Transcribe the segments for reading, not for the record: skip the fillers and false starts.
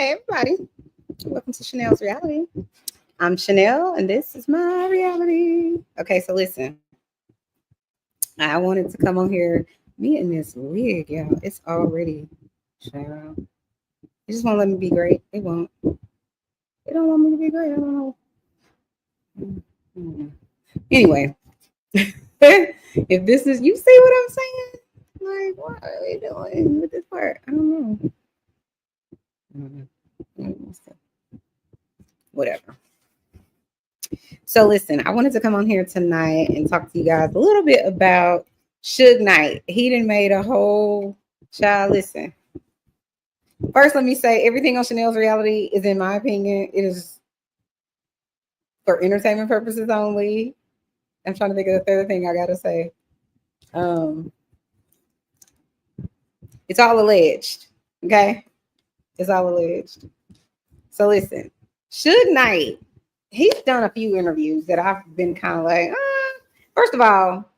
Hey, everybody. Welcome to Chanel's Reality. I'm Chanel, and this is my reality. Okay, so listen. I wanted to come on here. Me and this wig, y'all. It's already, child. It just won't let me be great. It won't. It don't want me to be great. I don't know. Mm. Anyway, if this is, you see what I'm saying? Like, what are we doing with this part? I don't know. Whatever. So listen, I wanted to come on here tonight and talk to you guys a little bit about Suge Knight. He done made a whole child. Listen. First, let me say everything on Chanel's Reality is, in my opinion, it is for entertainment purposes only. I'm trying to think of the third thing I gotta say. It's all alleged. Okay? It's all alleged. So listen, Suge Knight, he's done a few interviews that I've been kind of like, first of all,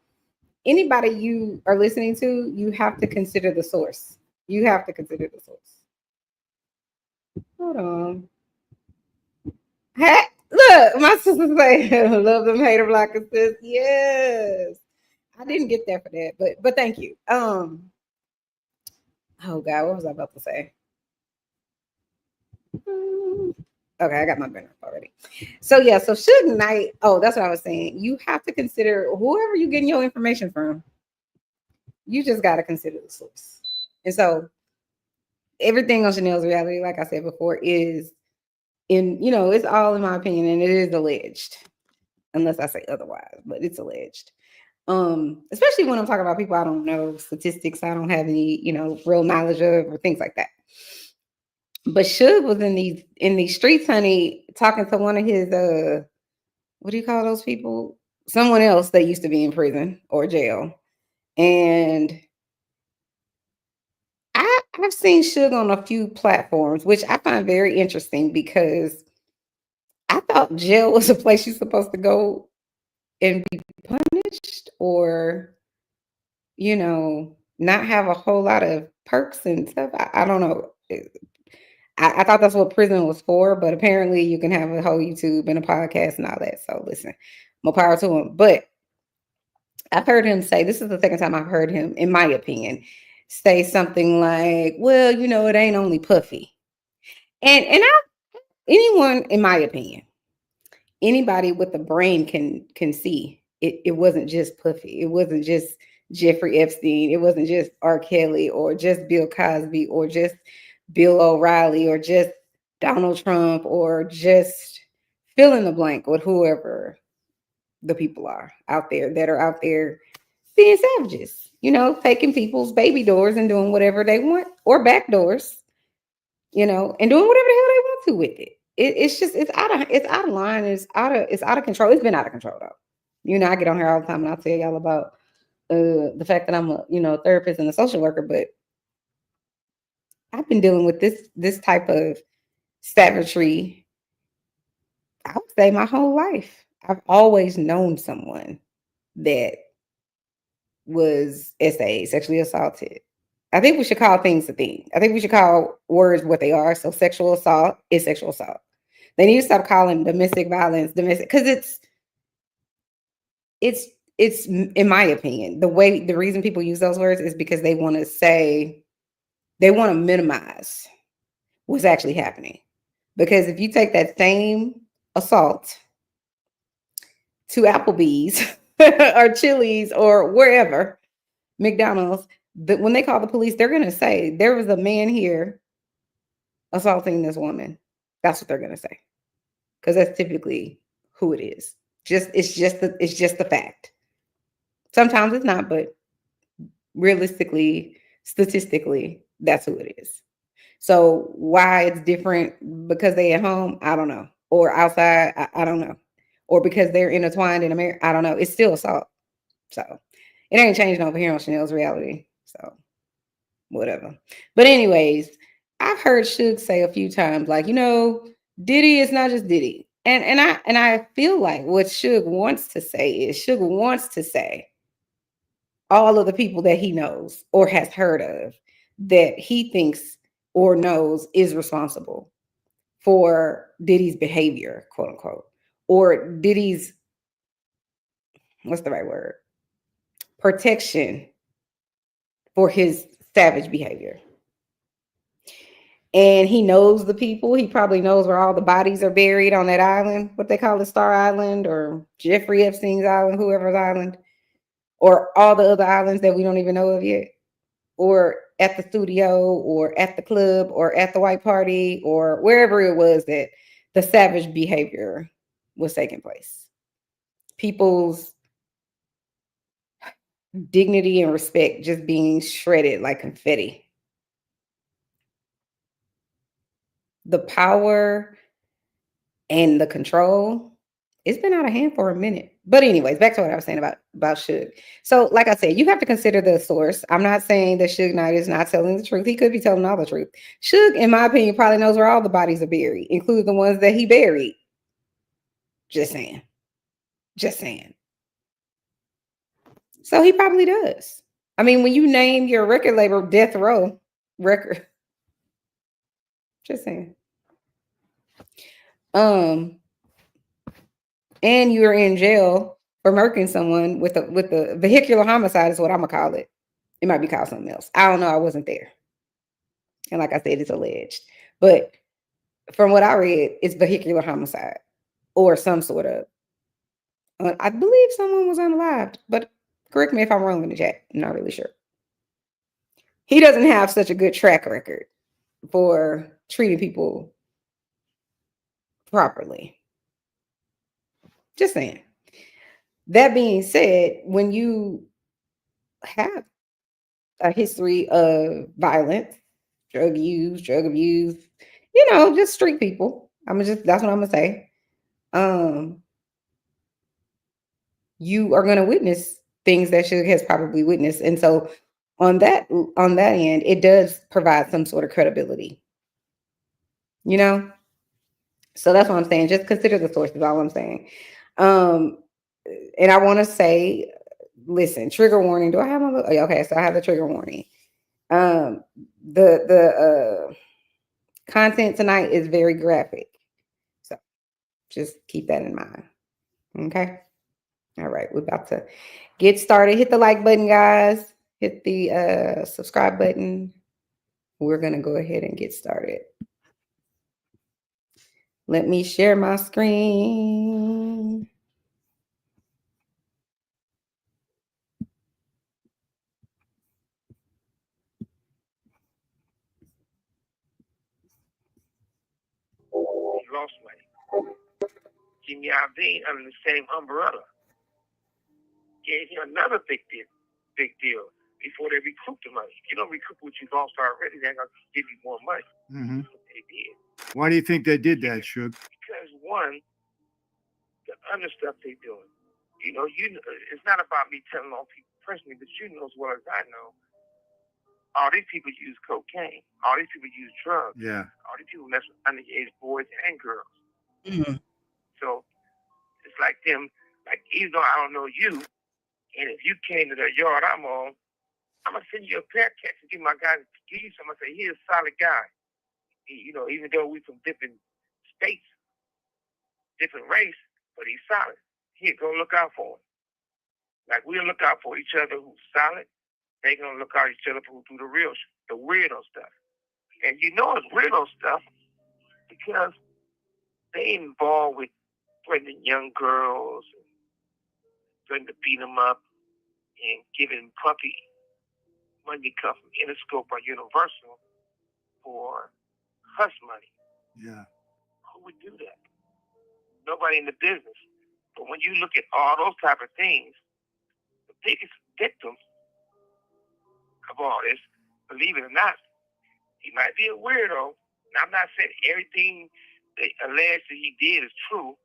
anybody you are listening to, you have to consider the source. You have to consider the source. Hold on. Hey, look, my sister say, love them hater blockers, sis. Yes. I didn't get there for that, but thank you. Oh God, what was I about to say? Okay, I got my banner up already. So yeah, so Suge Knight. Oh, that's what I was saying. You have to consider whoever you're getting your information from. You just got to consider the source. And so everything on Chanel's Reality, like I said before, is it's all in my opinion, and it is alleged, unless I say otherwise, but it's alleged. Especially when I'm talking about people I don't know, statistics I don't have any, real knowledge of, or things like that. But Suge was in these streets, honey, talking to one of his what do you call those people? Someone else that used to be in prison or jail. And I've seen Suge on a few platforms, which I find very interesting because I thought jail was a place you're supposed to go and be punished, or not have a whole lot of perks and stuff. I don't know. I thought that's what prison was for, but apparently you can have a whole YouTube and a podcast and all that. So listen, more power to him. But I've heard him say, this is the second time I've heard him, in my opinion, say something like, well, it ain't only Puffy. And anyone, in my opinion, anybody with a brain can see it wasn't just Puffy. It wasn't just Jeffrey Epstein. It wasn't just R. Kelly or just Bill Cosby or just Bill O'Reilly or just Donald Trump or just fill in the blank with whoever the people are out there that are out there being savages, taking people's baby doors and doing whatever they want, or back doors, and doing whatever the hell they want to with it. It's out of line. It's out of control. It's been out of control though. I get on here all the time and I'll tell y'all about the fact that I'm a therapist and a social worker, but I've been dealing with this type of savagery, I would say, my whole life. I've always known someone that was sexually assaulted. I think we should call things a thing. I think we should call words what they are. So sexual assault is sexual assault. They need to stop calling domestic violence domestic, because it's in my opinion, the reason people use those words is because they want to minimize what's actually happening. Because if you take that same assault to Applebee's or Chili's or wherever, McDonald's, when they call the police, they're going to say there was a man here assaulting this woman. That's what they're going to say, because that's typically who it is. It's just the fact. Sometimes it's not, but realistically, statistically, that's who it is. So why it's different because they at home, I don't know, or outside, I don't know, or because they're intertwined in America, I don't know. It's still assault. So it ain't changing over here on Chanel's Reality. So whatever. But anyways, I've heard Suge say a few times, like, Diddy is not just Diddy. And I feel like what Suge wants to say all of the people that he knows or has heard of that he thinks or knows is responsible for Diddy's behavior, quote unquote, or Diddy's, what's the right word? Protection for his savage behavior. And he knows the people. He probably knows where all the bodies are buried on that island, what they call it, Star Island or Jeffrey Epstein's island, whoever's island, or all the other islands that we don't even know of yet, or at the studio, or at the club, or at the white party, or wherever it was that the savage behavior was taking place. People's dignity and respect just being shredded like confetti. The power and the control, it's been out of hand for a minute. But anyways, back to what I was saying about Suge. So like I said, you have to consider the source. I'm not saying that Suge Knight is not telling the truth. He could be telling all the truth. Suge, in my opinion, probably knows where all the bodies are buried, including the ones that he buried. Just saying. Just saying. So he probably does. I mean, when you name your record label Death Row Record, just saying. And you're in jail for murking someone with a vehicular homicide is what I'm gonna call it. It might be called something else. I don't know. I wasn't there. And like I said, it's alleged. But from what I read, it's vehicular homicide or some sort of. I believe someone was unalived, but correct me if I'm wrong in the chat. I'm not really sure. He doesn't have such a good track record for treating people properly. Just saying. That being said, when you have a history of violence, drug use, drug abuse, just street people. That's what I'm gonna say. You are gonna witness things that Suge has probably witnessed. And so on that end, it does provide some sort of credibility. So that's what I'm saying. Just consider the source is all I'm saying. And I want to say, listen, trigger warning. Do I have my okay, so I have the trigger warning. The content tonight is very graphic. So just keep that in mind. Okay. All right, we're about to get started. Hit the like button, guys. Hit the subscribe button. We're gonna go ahead and get started. Let me share my screen. He lost money. Jimmy Iovine, under the same umbrella, gave him another big deal before they recouped the money. You don't recoup what you lost already, they're going to give you more money. Mm-hmm. That's what they did. Why do you think they did that, Suge? Because one, the other stuff they're doing. It's not about me telling all people personally, but you know as well as I know, all these people use cocaine. All these people use drugs. Yeah. All these people mess with underage boys and girls. Mm-hmm. So it's like them, even though I don't know you, and if you came to the yard I'm on, I'm going to send you a pair of cats and give my guy, give you some. I say, he's a solid guy. Even though we from different states, different race, but he's solid. Here, go look out for him. Like we'll look out for each other who's solid. They're going to look out for each other who do the weirdo stuff. And it's weirdo stuff because they involved with threatening young girls, and threatening to beat them up, and giving Puffy money come from Interscope or Universal for hush money. Yeah. Who would do that? Nobody in the business. But when you look at all those type of things, the biggest victim of all this, believe it or not, he might be a weirdo. Now, I'm not saying everything they allege that he did is true,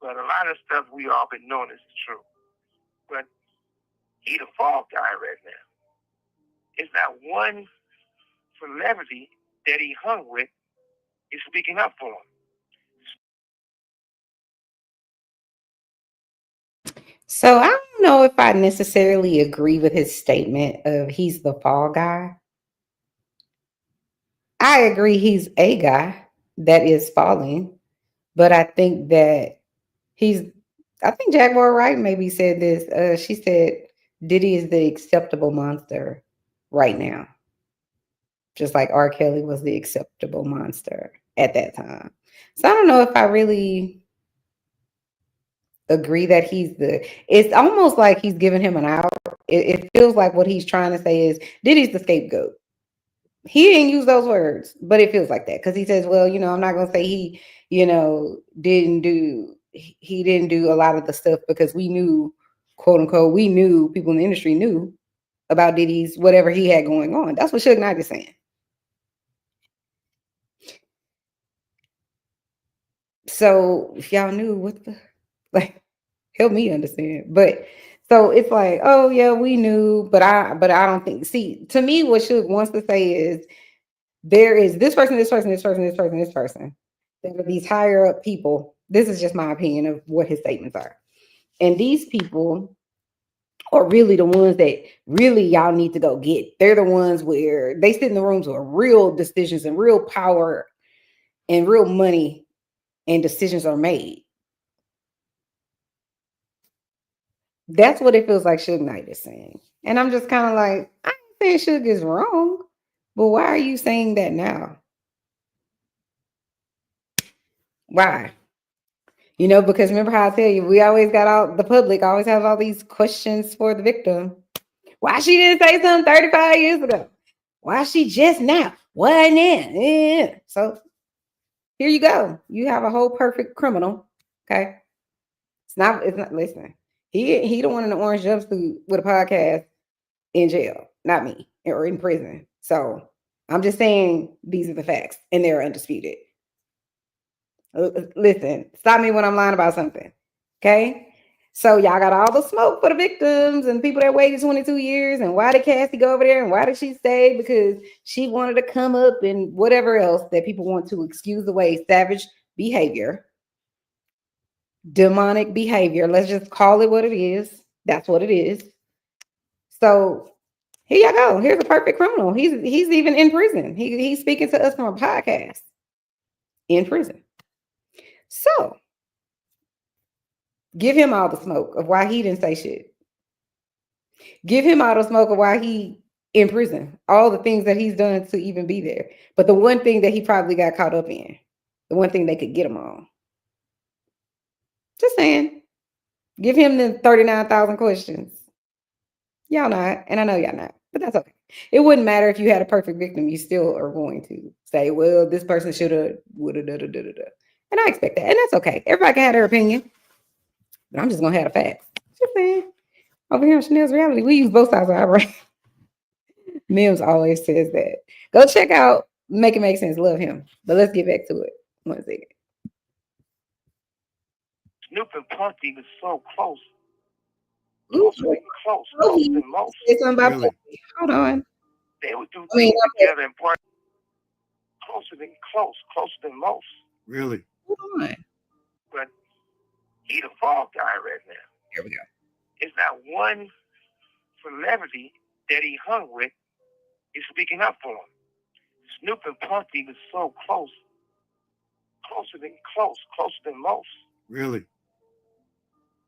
but a lot of stuff we all been knowing is true. But he the fall guy right now. It's not one celebrity that he hung with is speaking up for him. So I don't know if I necessarily agree with his statement of he's the fall guy. I agree he's a guy. that is falling. But I think that he's I think Jaguar Wright maybe said this. She said Diddy is the acceptable monster right now, just like R. Kelly was the acceptable monster at that time. So I don't know if I really agree that he's the. It's almost like he's giving him an out. It feels like what he's trying to say is Diddy's the scapegoat. He didn't use those words, but it feels like that because he says, "Well, I'm not gonna say he, he didn't do a lot of the stuff because we knew, quote unquote, we knew people in the industry knew about Diddy's whatever he had going on." That's what Suge Knight is saying. So if y'all knew what the like, help me understand. But so it's like, oh yeah, we knew, but I don't think. See, to me, what Suge wants to say is there is this person, this person, this person, this person, this person. There are these higher up people. This is just my opinion of what his statements are. And these people are really the ones that really y'all need to go get. They're the ones where they sit in the rooms where real decisions and real power and real money and decisions are made. That's what it feels like Suge Knight is saying. And I'm just kind of like, I ain't saying Suge is wrong, but why are you saying that now? Why? Because remember how I tell you, we always got all the public always has all these questions for the victim. Why she didn't say something 35 years ago? Why she just now? Why now? Yeah. So here you go. You have a whole perfect criminal. Okay. It's not listen. He the one in the orange jumpsuit with a podcast in jail, not me, or in prison. So I'm just saying these are the facts and they're undisputed. Listen, stop me when I'm lying about something. Okay. So y'all got all the smoke for the victims and people that waited 22 years. And why did Cassie go over there? And why did she stay? Because she wanted to come up and whatever else that people want to excuse away savage behavior, demonic behavior. Let's just call it what it is. That's what it is. So here you go. Here's a perfect criminal. He's even in prison. He's speaking to us from a podcast in prison. So give him all the smoke of why he didn't say shit. Give him all the smoke of why he in prison. All the things that he's done to even be there. But the one thing that he probably got caught up in, the one thing they could get him on. Just saying. Give him the 39,000 questions. Y'all not, and I know y'all not, but that's okay. It wouldn't matter if you had a perfect victim. You still are going to say, well, this person should have, would have, da, da, da, da, da. And I expect that. And that's okay. Everybody can have their opinion. But I'm just going to have the facts. Just saying. Over here on Chanel's Reality, we use both sides of our brain. Mims always says that. Go check out Make It Make Sense. Love him. But let's get back to it. One second. Snoop and Puffy was so close. Ooh, Closer Puffy than most. said something about Really? Puffy. Hold on. They would do things together and part closer than most. Really? Hold on. But he the fall guy right now. Here we go. It's not one celebrity that he hung with is speaking up for him. Snoop and Puffy was so closer than most. Really?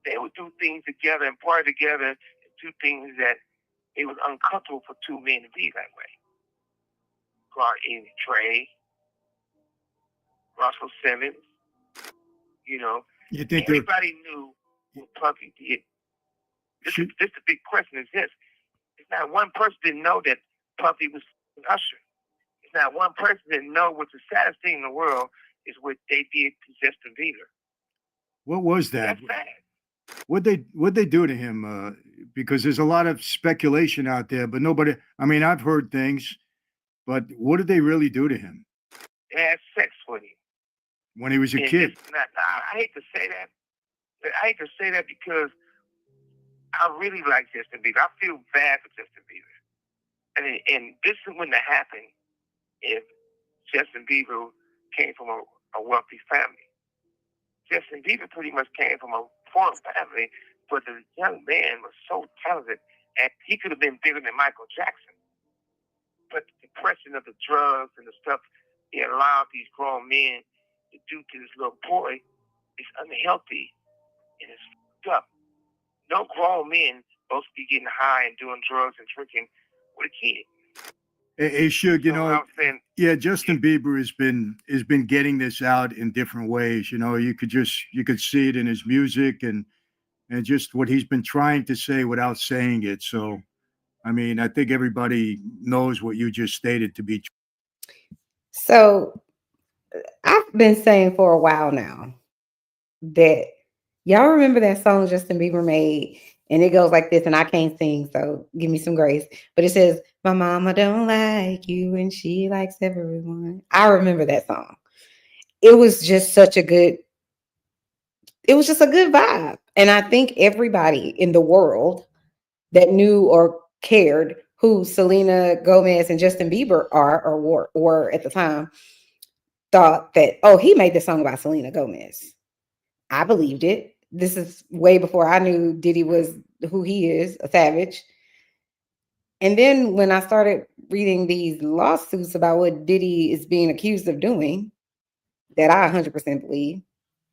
They would do things together and party together and do things that it was uncomfortable for two men to be that way. Clark and Trey, Russell Simmons, You think everybody knew what Puffy did. This the big question is this. It's not one person didn't know that Puffy was Usher. It's not one person didn't know what the saddest thing in the world is what they did to Justin Bieber. What was that? That's sad. What'd they do to him? Because there's a lot of speculation out there, but nobody. I mean, I've heard things, but what did they really do to him? They had sex with him when he was a kid. I hate to say that. I hate to say that because I really like Justin Bieber. I feel bad for Justin Bieber. And this wouldn't have happened if Justin Bieber came from a wealthy family. Justin Bieber pretty much came from a poor family, but the young man was so talented, and he could have been bigger than Michael Jackson. But the depression of the drugs and the stuff he allowed these grown men to do to this little boy is unhealthy and it's fucked up. No grown men supposed to be getting high and doing drugs and drinking with a kid. Hey, Suge, you So know, I was saying, yeah, Justin Bieber has been getting this out in different ways. You know, you could see it in his music and just what he's been trying to say without saying it. So, I mean, I think everybody knows what you just stated to be. So I've been saying for a while now that y'all remember that song Justin Bieber made, and it goes like this, and I can't sing, so give me some grace. But it says, "My mama don't like you, and she likes everyone." I remember that song. It was just such a good. It was just a good vibe, and I think everybody in the world that knew or cared who Selena Gomez and Justin Bieber are or were at the time thought that, oh, he made this song about Selena Gomez. I believed it. This is way before I knew Diddy was who he is, a savage. And then when I started reading these lawsuits about what Diddy is being accused of doing, that I 100% believe,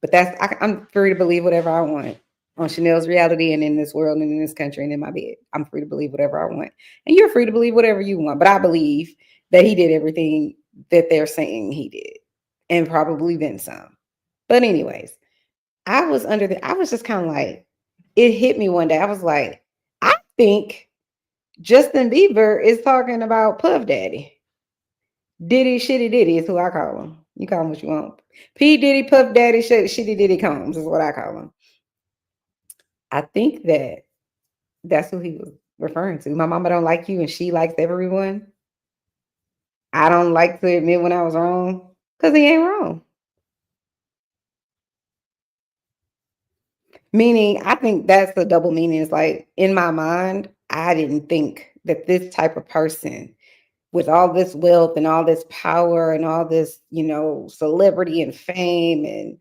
but I'm free to believe whatever I want on Chanel's reality and in this world and in this country and in my bed. I'm free to believe whatever I want. And you're free to believe whatever you want. But I believe that he did everything that they're saying he did and probably then some. But anyways, I was just kind of like, it hit me one day. I was like, I think Justin Bieber is talking about Puff Daddy. Diddy, Shitty Diddy is who I call him. You call him what you want. P. Diddy, Puff Daddy, Shitty Diddy Combs is what I call him. I think that's who he was referring to. My mama don't like you and she likes everyone. I don't like to admit when I was wrong because he ain't wrong. Meaning, I think that's the double meaning. It's like in my mind, I didn't think that this type of person with all this wealth and all this power and all this, celebrity and fame and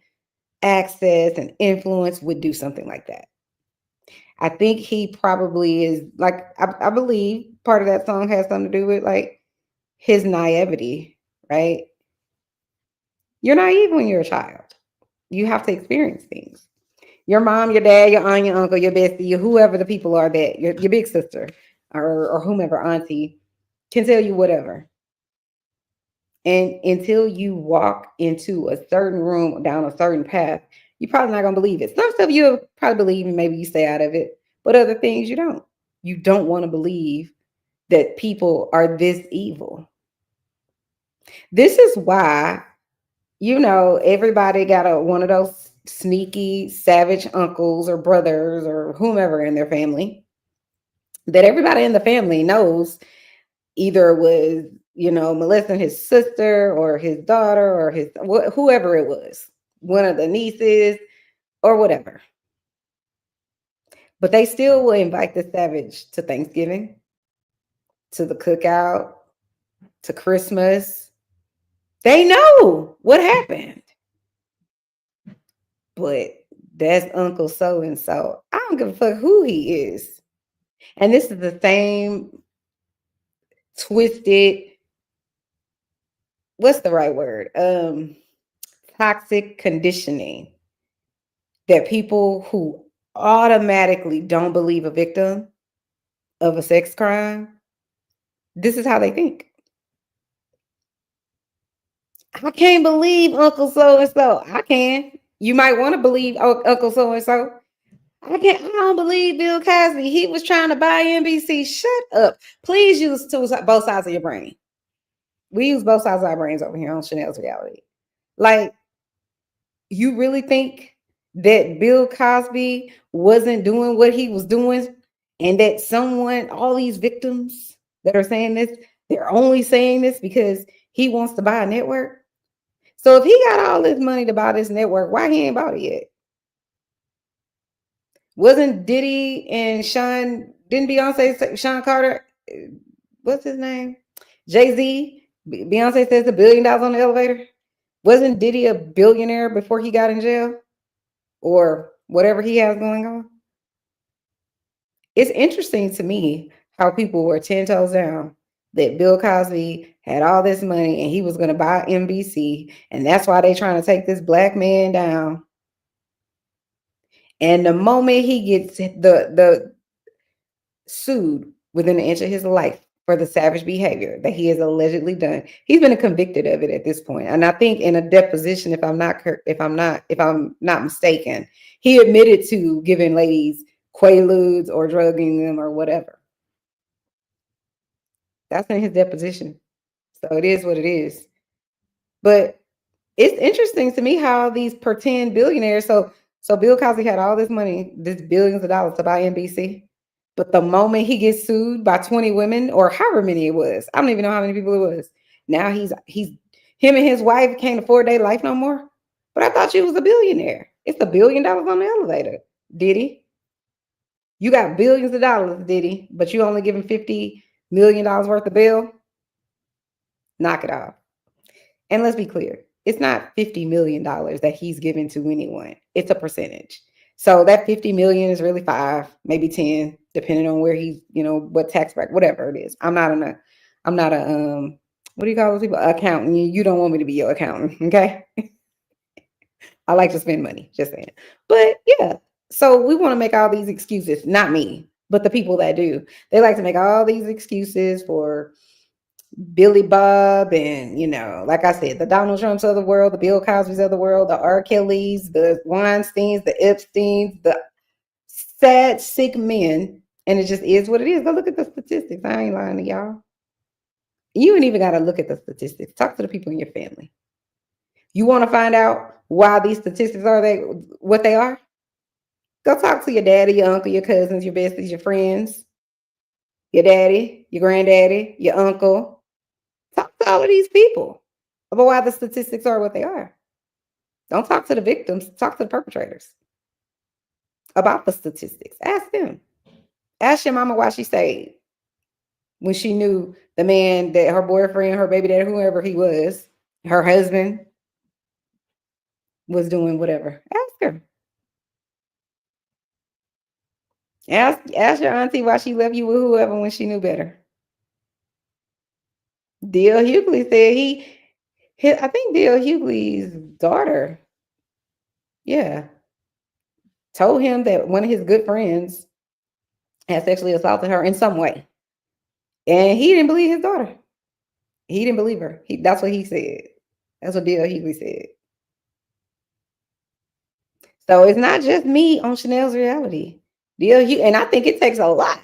access and influence would do something like that. I think he probably is like, I believe part of that song has something to do with like his naivety, right? You're naive when you're a child. You have to experience things. Your mom, your dad, your aunt, your uncle, your bestie, whoever the people are that your big sister or whomever auntie can tell you whatever. And until you walk into a certain room down a certain path, you're probably not gonna believe it. Some stuff you'll probably believe and maybe you stay out of it, but other things you don't. You don't want to believe that people are this evil. This is why, everybody got one of those sneaky, savage uncles or brothers or whomever in their family that everybody in the family knows either was, molesting his sister or his daughter or whoever it was, one of the nieces or whatever. But they still will invite the savage to Thanksgiving, to the cookout, to Christmas. They know what happened. But that's Uncle so and so. I don't give a fuck who he is. And this is the same twisted, what's the right word? Toxic conditioning that people who automatically don't believe a victim of a sex crime, this is how they think. I can't believe Uncle so and so. I can. You might want to believe Uncle so and so. I don't believe Bill Cosby. He was trying to buy NBC. Shut up. Please use both sides of your brain. We use both sides of our brains over here on Chanel's Reality. Like, you really think that Bill Cosby wasn't doing what he was doing and that all these victims that are saying this, they're only saying this because he wants to buy a network? So if he got all this money to buy this network, why he ain't bought it yet? Wasn't Diddy and didn't Beyonce, Sean Carter, what's his name? Jay-Z, Beyonce says $1 billion on the elevator. Wasn't Diddy a billionaire before he got in jail? Or whatever he has going on? It's interesting to me how people were 10 toes down that Bill Cosby had all this money and he was going to buy NBC, and that's why they trying to take this black man down. And the moment he gets the sued within an inch of his life for the savage behavior that he has allegedly done, he's been convicted of it at this point. And I think in a deposition, if I'm not mistaken, he admitted to giving ladies quaaludes or drugging them or whatever. That's in his deposition. So it is what it is. But it's interesting to me how these pretend billionaires. So Bill Cosby had all this money, this billions of dollars to buy NBC. But the moment he gets sued by 20 women or however many it was, I don't even know how many people it was. Now he's him and his wife can't afford their life no more. But I thought you was a billionaire. It's $1 billion on the elevator, Diddy. You got billions of dollars, Diddy, but you only giving $50 million worth of bail. Knock it off. And let's be clear, it's not $50 million that he's given to anyone. It's a percentage. So that 50 million is really 5, maybe 10, depending on where he's, what tax bracket, whatever it is. I'm not a what do you call those people? Accountant. You don't want me to be your accountant, okay? I like to spend money, just saying. But yeah, so we want to make all these excuses, not me, but the people that do. They like to make all these excuses for Billy Bob and, like I said, the Donald Trumps of the world, the Bill Cosby's of the world, the R. Kellys, the Weinsteins, the Epsteins, the sad, sick men. And it just is what it is. Go look at the statistics. I ain't lying to y'all. You ain't even got to look at the statistics. Talk to the people in your family. You want to find out why these statistics are what they are? Go talk to your daddy, your uncle, your cousins, your besties, your friends, your daddy, your granddaddy, your uncle. Talk to all of these people about why the statistics are what they are. Don't talk to the victims. Talk to the perpetrators about the statistics. Ask them. Ask your mama why she stayed when she knew the man that her boyfriend, her baby daddy, whoever he was, her husband, was doing whatever. Ask her. Ask your auntie why she left you with whoever when she knew better. D.L. Hughley said I think D.L. Hughley's daughter, told him that one of his good friends had sexually assaulted her in some way. And he didn't believe his daughter. He didn't believe her. That's what he said. That's what D.L. Hughley said. So it's not just me on Chanel's reality. And I think it takes a lot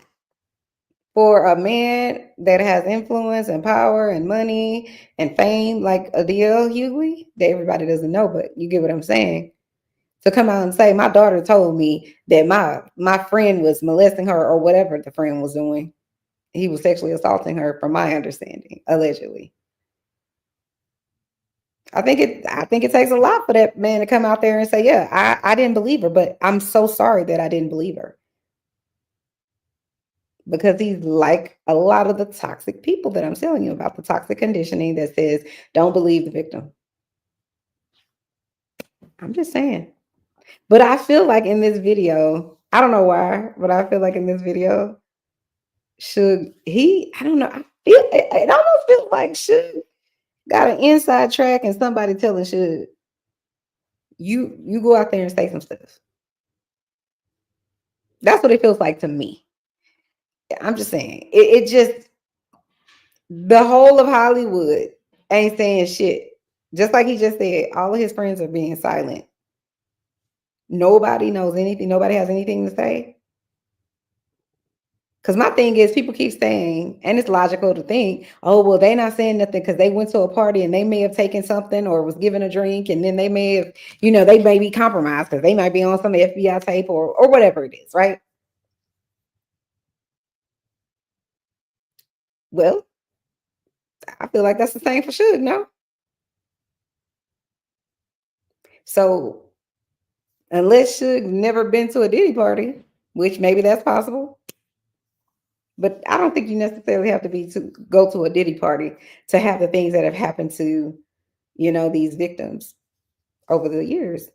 for a man that has influence and power and money and fame like a D.L. Hughley that everybody doesn't know, but you get what I'm saying, to come out and say, my daughter told me that my friend was molesting her or whatever the friend was doing. He was sexually assaulting her, from my understanding, allegedly. I think it takes a lot for that man to come out there and say, yeah, I didn't believe her, but I'm so sorry that I didn't believe her. Because he's like a lot of the toxic people that I'm telling you about, the toxic conditioning that says, don't believe the victim. I'm just saying. But I feel like in this video, I don't know why, but I feel like in this video, I don't know, it almost feels like Suge got an inside track and somebody telling Suge, you go out there and say some stuff. That's what it feels like to me. I'm just saying, it just, the whole of Hollywood ain't saying shit. Just like he just said, all of his friends are being silent. Nobody knows anything. Nobody has anything to say. Because my thing is, people keep saying, and it's logical to think, oh, well, they're not saying nothing because they went to a party and they may have taken something or was given a drink, and then they may have, they may be compromised because they might be on some FBI tape or whatever it is, right? Well, I feel like that's the same for Suge, no? So unless Suge never been to a Diddy party, which maybe that's possible, but I don't think you necessarily have to go to a Diddy party to have the things that have happened to, these victims over the years.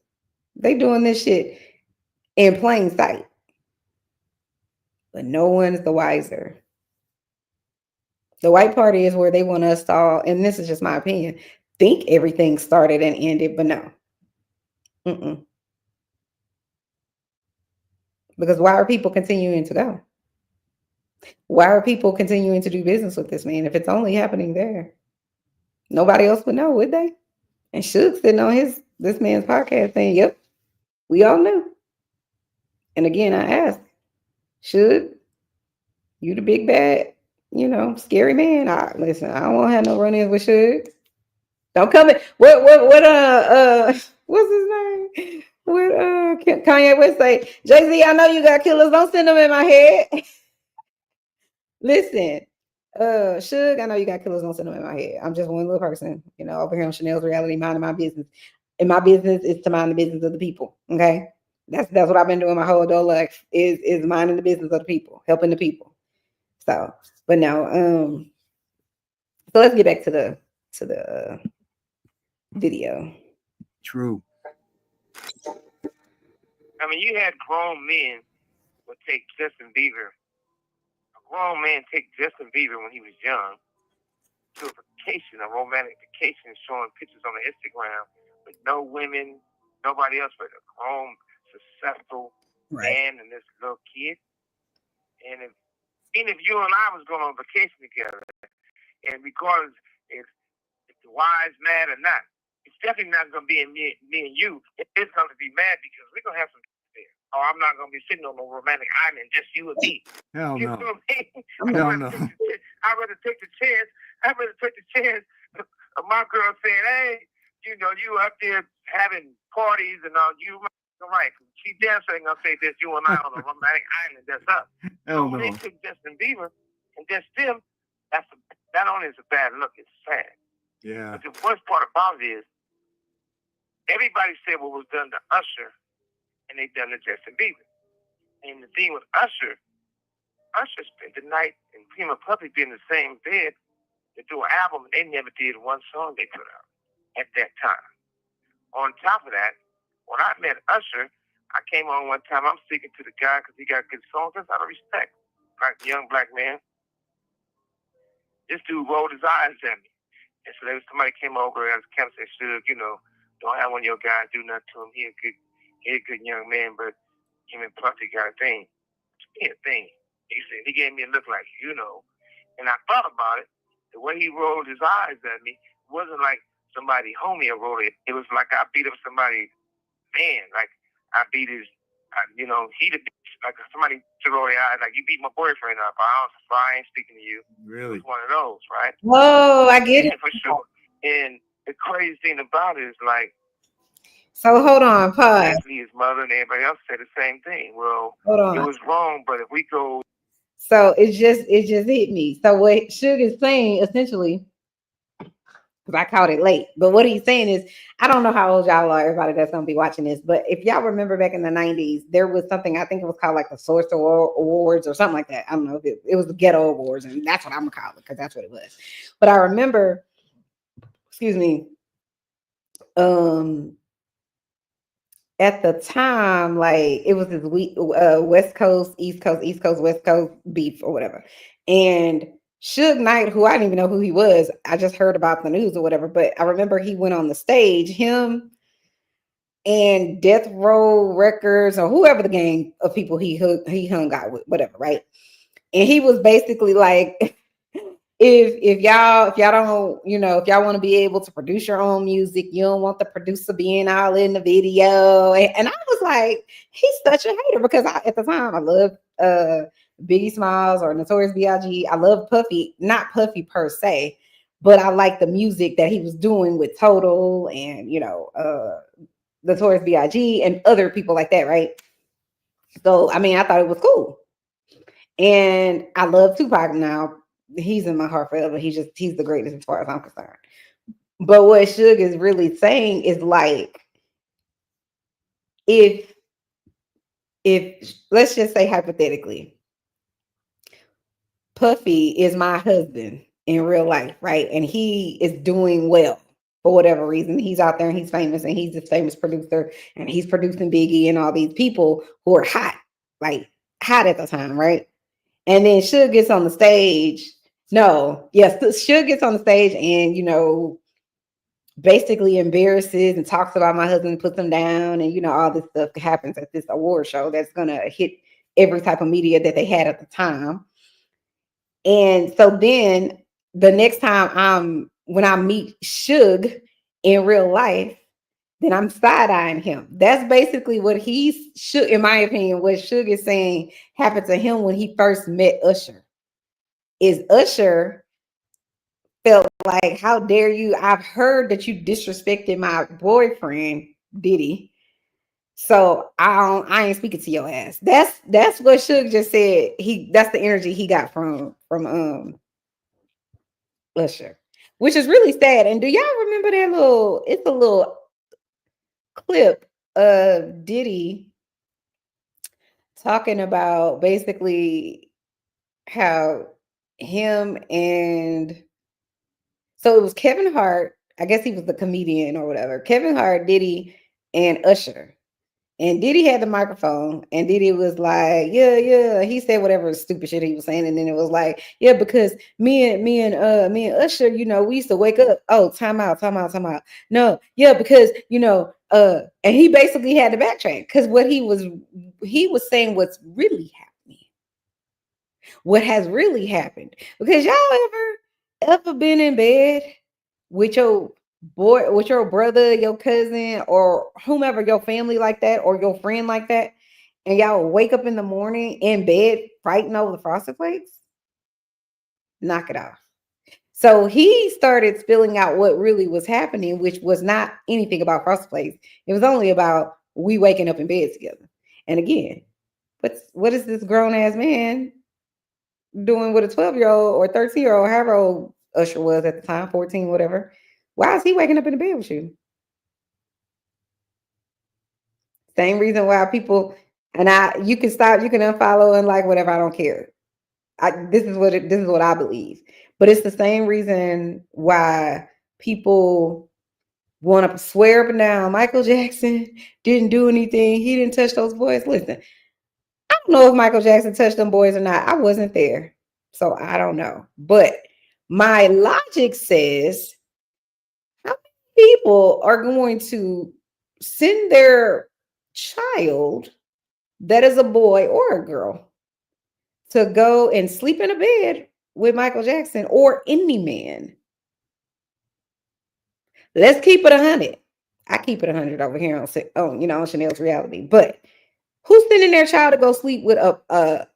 They doing this shit in plain sight, but no one is the wiser. The white party is where they want us to all, and this is just my opinion, think everything started and ended, but no. Mm-mm. Because why are people continuing to go? Why are people continuing to do business with this man if it's only happening there? Nobody else would know, would they? And Suge sitting on this man's podcast saying, "Yep, we all knew." And again, I asked, Suge, you the big bad, scary man? Listen, I don't want to have no run-ins with Suge. Don't come in. What what's his name? What Kanye West say? Jay-Z, I know you got killers. Don't send them in my head. Listen, Suge, I know you got killers. Don't send them in my head. I'm just one little person, over here on Chanel's reality, minding my business. And my business is to mind the business of the people. Okay. That's what I've been doing my whole adult life is minding the business of the people, helping the people. So, but no, so let's get back to the video. True. I mean, you had grown men would take Justin Bieber. A grown man take Justin Bieber when he was young to a vacation, a romantic vacation, showing pictures on the Instagram with no women, nobody else but a grown, successful man and this little kid. And even if you and I was going on vacation together, and regardless if the wise mad or not, it's definitely not going to be in me and you. It's going to be mad because we're going to have some there. Or I'm not going to be sitting on a romantic island, just you and me. Hell you no. know what I mean? Hell no. I'd rather take the chance. I'd rather take the chance of my girl saying, hey, you up there having parties and all. You right. She damn sure ain't going to say this, you and I on a romantic island. That's up. Hell when no. they took Justin Bieber and just them, not only is a bad look, it's sad. Yeah. But the worst part about it is everybody said what was done to Usher and they done to Justin Bieber. And the thing with Usher spent the night and him and Puffy being in the same bed to do an album, and they never did one song they put out at that time. On top of that, when I met Usher, I came on one time, I'm speaking to the guy because he got good songs, just out of respect. Like a young black man. This dude rolled his eyes at me. And so there was somebody came over and kept saying, Suge, don't have one of your guys do nothing to him. He a good young man, but him and Puffy got a thing. He a thing. He said, he gave me a look like, And I thought about it. The way he rolled his eyes at me wasn't like somebody homie rolled it. It was like I beat up somebody, man. Like I beat his, he the bitch. Like somebody to roll their eyes, like you beat my boyfriend up. I ain't speaking to you. Really? It's one of those, right? Whoa, I get it. For sure. And the crazy thing about it is like, so hold on, pause. Actually, his mother and everybody else said the same thing. Well, hold on. It was wrong, but if we go. So it just hit me. So what Suge is saying essentially, because I caught it late, but what he's saying is, I don't know how old y'all are, everybody that's gonna be watching this, but if y'all remember back in the 90s, there was something, I think it was called like the Source Awards or something like that. I don't know if it was the Ghetto Awards, and that's what I'm gonna call it because that's what it was. But I remember, at the time, like it was this West Coast, East Coast, West Coast beef or whatever. And Suge Knight, who I didn't even know who he was, I just heard about the news or whatever. But I remember he went on the stage, him and Death Row Records or whoever the gang of people he hung out with, whatever, right? And he was basically like, if y'all don't, if y'all want to be able to produce your own music, you don't want the producer being all in the video. And I was like, he's such a hater because at the time I loved Biggie Smalls or Notorious B.I.G. I love Puffy, not Puffy per se, but I like the music that he was doing with TODO and Notorious B.I.G. and other people like that, right? So I mean, I thought it was cool. And I love Tupac now. He's in my heart forever. He's the greatest as far as I'm concerned. But what Suge is really saying is like, if let's just say hypothetically, Puffy is my husband in real life, right? And he is doing well for whatever reason. He's out there and he's famous and he's this famous producer and he's producing Biggie and all these people who are hot at the time, right? And then Suge gets on the stage No, yes, Suge gets on the stage and basically embarrasses and talks about my husband, puts him down, and all this stuff happens at this award show that's gonna hit every type of media that they had at the time. And so then the next time when I meet Suge in real life, then I'm side-eyeing him. That's basically what should, in my opinion, what Suge is saying happened to him when he first met Usher. Is Usher felt like, how dare you? I've heard that you disrespected my boyfriend, Diddy. So I ain't speaking to your ass. That's what Suge just said. That's the energy he got from Usher, which is really sad. And do y'all remember that it's a little clip of Diddy talking about basically how him and so it was Kevin Hart, I guess he was the comedian or whatever. Kevin Hart, Diddy, and Usher. And Diddy had the microphone, and Diddy was like, yeah. He said whatever stupid shit he was saying, and then it was like, yeah, because me and Usher, we used to wake up. Oh, time out. No, yeah, because and he basically had to backtrack because what he was saying what's really happening, what has really happened. Because y'all ever been in bed with your boy, with your brother, your cousin, or whomever, your family like that, or your friend like that, and y'all wake up in the morning in bed fighting over the frosted flakes? Knock it off. So he started spilling out what really was happening, which was not anything about frosted flakes. It was only about we waking up in bed together. And again, what is this grown ass man doing with a 12-year-old or 13-year-old, however old Usher was at the time, 14, whatever? Why is he waking up in the bed with you? Same reason why people, and you can stop, you can unfollow and like whatever. I don't care. This is what I believe. But it's the same reason why people want to swear up and down Michael Jackson didn't do anything. He didn't touch those boys. Listen, I don't know if Michael Jackson touched them boys or not. I wasn't there, so I don't know. But my logic says, how many people are going to send their child that is a boy or a girl to go and sleep in a bed with Michael Jackson or any man? Let's keep it 100. I keep it 100 over here on Chanel's Reality. But who's sending their child to go sleep with a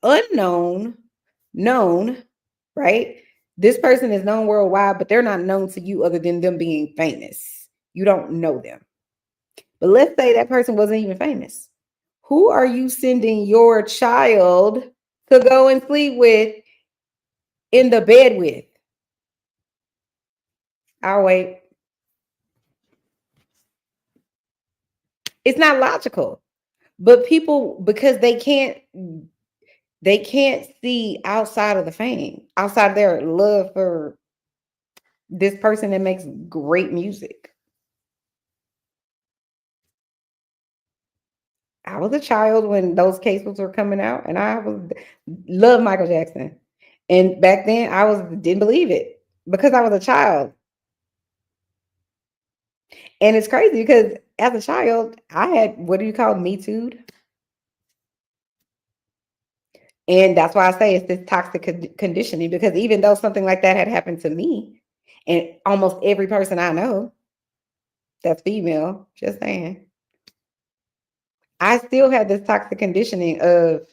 unknown, known, right? This person is known worldwide, but they're not known to you other than them being famous. You don't know them. But let's say that person wasn't even famous. Who are you sending your child to go and sleep with in the bed with? I'll wait. It's not logical. But people, because they can't see outside of the fame, outside of their love for this person that makes great music. I was a child when those cases were coming out, and I love Michael Jackson. And back then didn't believe it because I was a child. And it's crazy because as a child, I had, what do you call it, Me Too'd? And that's why I say it's this toxic conditioning, because even though something like that had happened to me and almost every person I know that's female, just saying, I still have this toxic conditioning of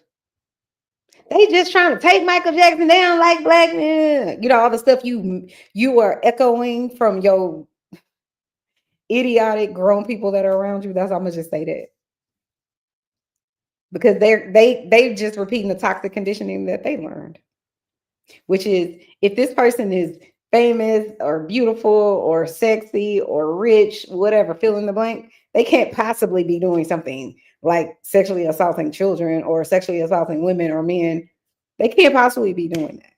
they just trying to take Michael Jackson down like black men. All the stuff you are echoing from your idiotic grown people that are around you. That's I'm gonna just say that. Because they just repeating the toxic conditioning that they learned, which is, if this person is famous or beautiful or sexy or rich, whatever, fill in the blank, they can't possibly be doing something like sexually assaulting children or sexually assaulting women or men. They can't possibly be doing that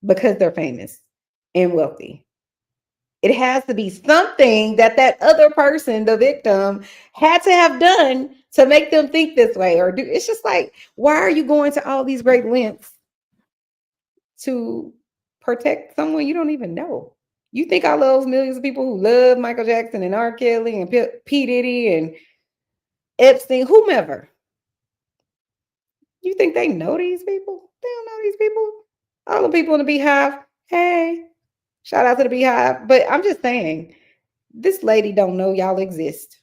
because they're famous and wealthy. It has to be something that other person, the victim, had to have done to make them think this way or do. It's just like, why are you going to all these great lengths to protect someone you don't even know. You think all those millions of people who love Michael Jackson and R. Kelly and P. Diddy and Epstein, whomever, you think they know these people? They don't know these people. All the people in the Beehive, hey, shout out to the Beehive. But I'm just saying, this lady don't know y'all exist.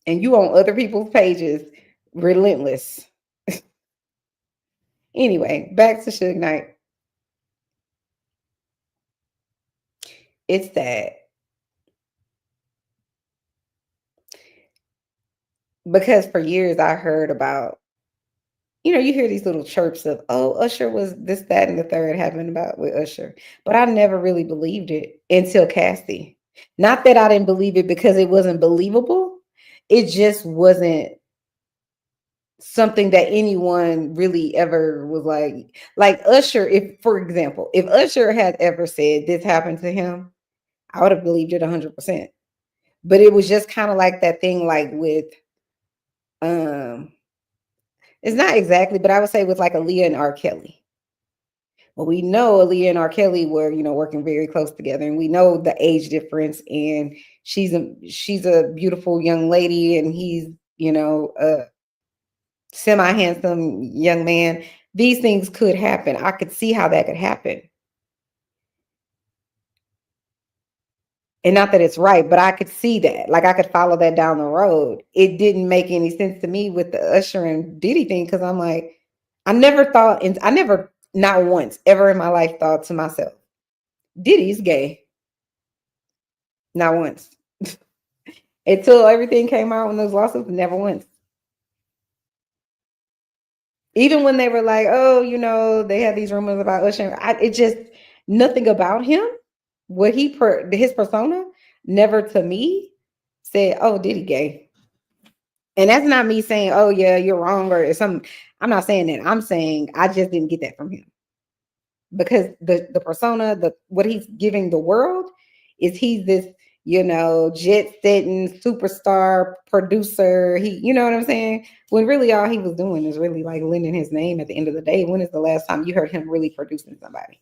And you on other people's pages, relentless. Anyway, back to Suge Knight. It's sad. Because for years I heard about, you hear these little chirps of, oh, Usher was this, that, and the third happened about with Usher. But I never really believed it until Cassie. Not that I didn't believe it because it wasn't believable. It just wasn't something that anyone really ever was like Usher. If, for example, if Usher had ever said this happened to him, I would have believed it 100%. But it was just kind of like that thing, like with, it's not exactly, but I would say with like Aaliyah and R. Kelly. Well, we know Aaliyah and R. Kelly were, working very close together, and we know the age difference. And she's a beautiful young lady, and he's, a semi-handsome young man. These things could happen. I could see how that could happen. And not that it's right, but I could see that. Like I could follow that down the road. It didn't make any sense to me with the Usher and Diddy thing, because I'm like, I never thought, and I never, not once, ever in my life thought to myself, Diddy's gay. Not once. Until everything came out in those lawsuits, never once. Even when they were like, oh, they had these rumors about Usher. It just, nothing about him, what his persona, never to me said, oh, Diddy gay. And that's not me saying, oh yeah, you're wrong or something. I'm not saying that. I'm saying I just didn't get that from him. Because the persona, what he's giving the world is he's this, jet setting superstar producer. You know what I'm saying? When really all he was doing is really like lending his name at the end of the day. When is the last time you heard him really producing somebody?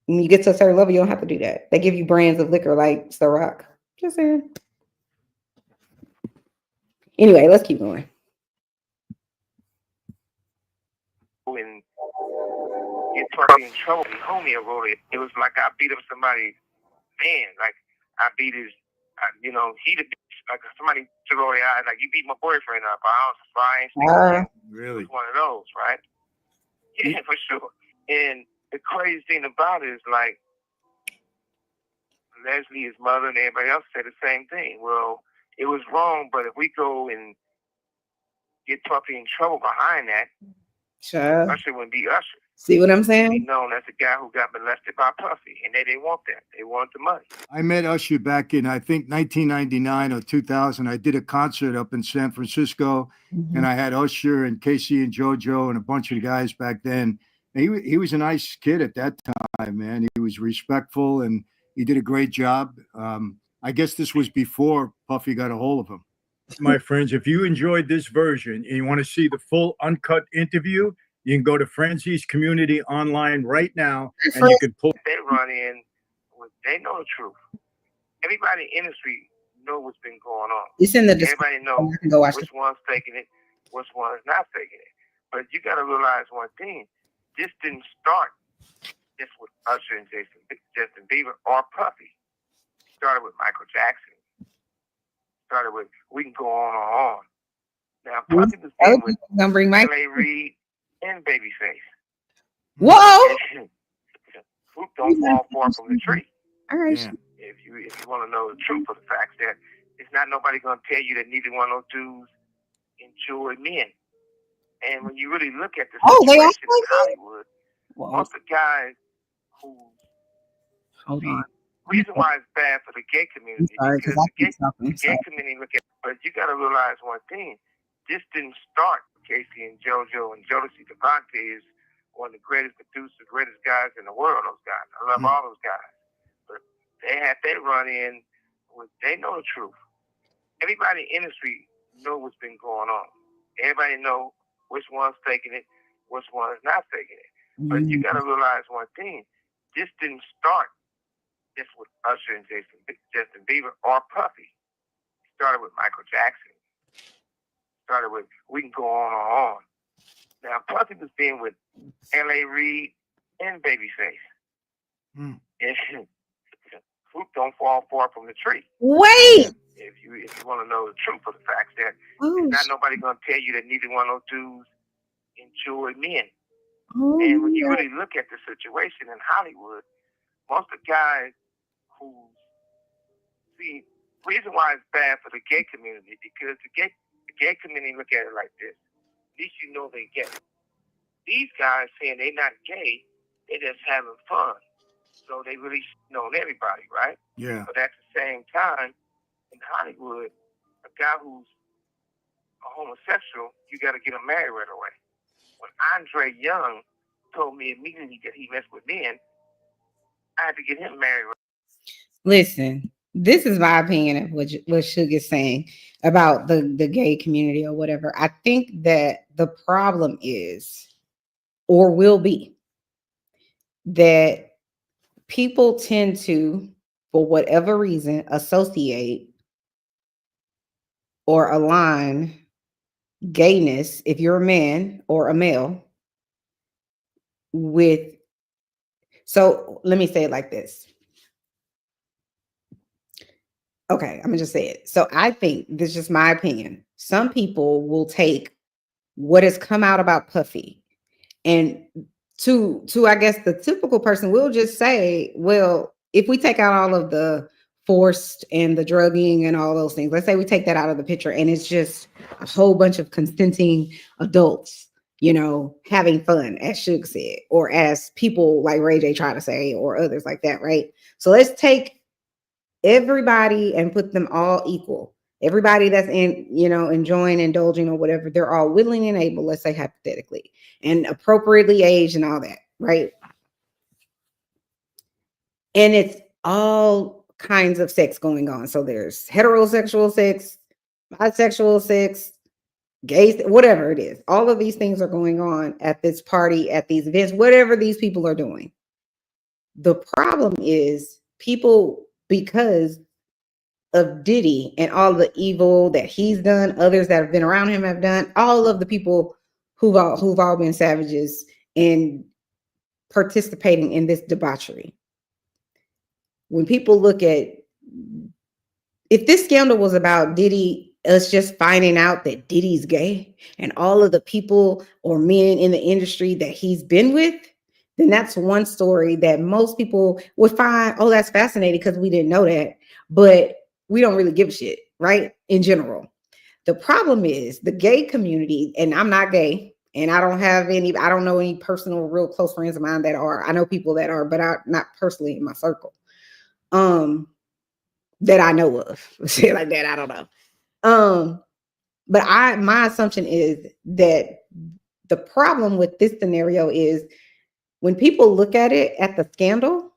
When you get to a certain level, you don't have to do that. They give you brands of liquor like Ciroc. Just saying. Anyway, let's keep going. And get Puffy in trouble. The homie wrote it. It was like I beat up somebody's man. Like I beat his, he the bitch. Like somebody to roll their eyes. Like you beat my boyfriend up. I ain't really? It was one of those, right? Yeah, for sure. And the crazy thing about it is like Leslie, his mother, and everybody else said the same thing. Well, it was wrong, but if we go and get Puffy in trouble behind that, sure, Usher wouldn't be Usher. See what I'm saying? He'd be known as the guy who got molested by Puffy, and they didn't want that. They wanted the money. I met Usher back in, I think, 1999 or 2000. I did a concert up in San Francisco, and I had Usher and Casey and JoJo and a bunch of guys back then. And he was a nice kid at that time, man. He was respectful, and he did a great job. I guess this was before Puffy got a hold of him. My friends, if you enjoyed this version and you want to see the full uncut interview, you can go to Frenzy's Community Online right now, and you can pull. They run in, they know the truth. Everybody in the industry know what's been going on. It's in the Everybody know which one's faking it, which one's not faking it. But you got to realize one thing: this didn't start just with Usher and Justin Bieber or Puffy. It started with Michael Jackson. Started with, we can go on and on. Now Puffy was dealing with L.A. Reid and Babyface. Whoa! Fruit don't fall far from the tree. All right. Yeah. If you want to know the truth of the facts, that it's not nobody going to tell you that neither one of those dudes enjoy men. And when you really look at the situation in Hollywood, most of the guys who reason why it's bad for the gay community, because the gay community look at, but you got to realize one thing: this didn't start. Casey and JoJo and Jodeci Devante is one of the greatest producers, greatest guys in the world. Those guys, I love all those guys. But they run in with, they know the truth. Everybody in the industry know what's been going on. Everybody know which one's faking it, which one is not faking it. But you got to realize one thing: this didn't start just with Usher and Justin Bieber or Puffy. It started with Michael Jackson. Started with, we can go on and on. Now Puffy was being with L.A. Reid and Babyface. And fruit don't fall far from the tree. Wait. If you want to know the truth of the facts, that there's not nobody gonna tell you that neither one of those dudes enjoy men. And when you really look at the situation in Hollywood, most of the guys who see, reason why it's bad for the gay community, because the gay community look at it like this: at least you know they gay. These guys saying they're not gay, they're just having fun. So they really know everybody, right? Yeah. But at the same time, in Hollywood, a guy who's a homosexual, you got to get him married right away. When Andre Young told me immediately that he messed with men, I had to get him married. Listen, this is my opinion of what Suge is saying about the gay community or whatever. I think that the problem is, or will be, that people tend to, for whatever reason, associate or align gayness, if you're a man or a male, with, so let me say it like this. Okay, I'm gonna just say it. So I think, this is just my opinion, some people will take what has come out about Puffy, and to I guess the typical person will just say, well, if we take out all of the forced and the drugging and all those things, let's say we take that out of the picture and it's just a whole bunch of consenting adults, you know, having fun, as Suge said, or as people like Ray J try to say, or others like that, right? So let's take everybody and put them all equal. Everybody that's in, you know, enjoying, indulging, or whatever, they're all willing and able, let's say hypothetically, and appropriately aged and all that, right? And it's all kinds of sex going on. So there's heterosexual sex, bisexual sex, gay, whatever it is. All of these things are going on at this party, at these events, whatever these people are doing. The problem is people, because of Diddy and all the evil that he's done, others that have been around him have done, all of the people who've all been savages in participating in this debauchery. When people look at, if this scandal was about Diddy, us just finding out that Diddy's gay and all of the people or men in the industry that he's been with, then that's one story that most people would find, oh, that's fascinating because we didn't know that. But we don't really give a shit, right? In general. The problem is the gay community, and I'm not gay, and I don't know any personal, real close friends of mine that are. I know people that are, but not personally in my circle. That I know of. Shit like that, I don't know. But my assumption is that the problem with this scenario is when people look at it at the scandal,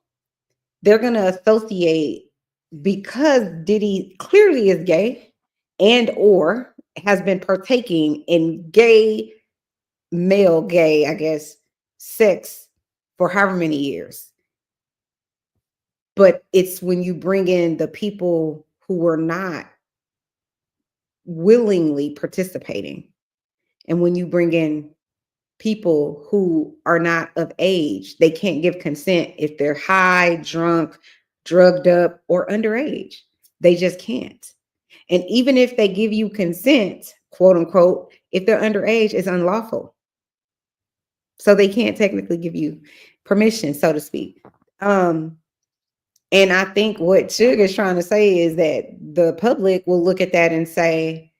they're gonna associate, because Diddy clearly is gay and or has been partaking in male gay, I guess, sex for however many years. But it's when you bring in the people who were not willingly participating, and when you bring in people who are not of age, they can't give consent if they're high, drunk, drugged up, or underage. They just can't. And even if they give you consent, quote unquote, if they're underage, it's unlawful. So they can't technically give you permission, so to speak. And I think what Suge is trying to say is that the public will look at that and say,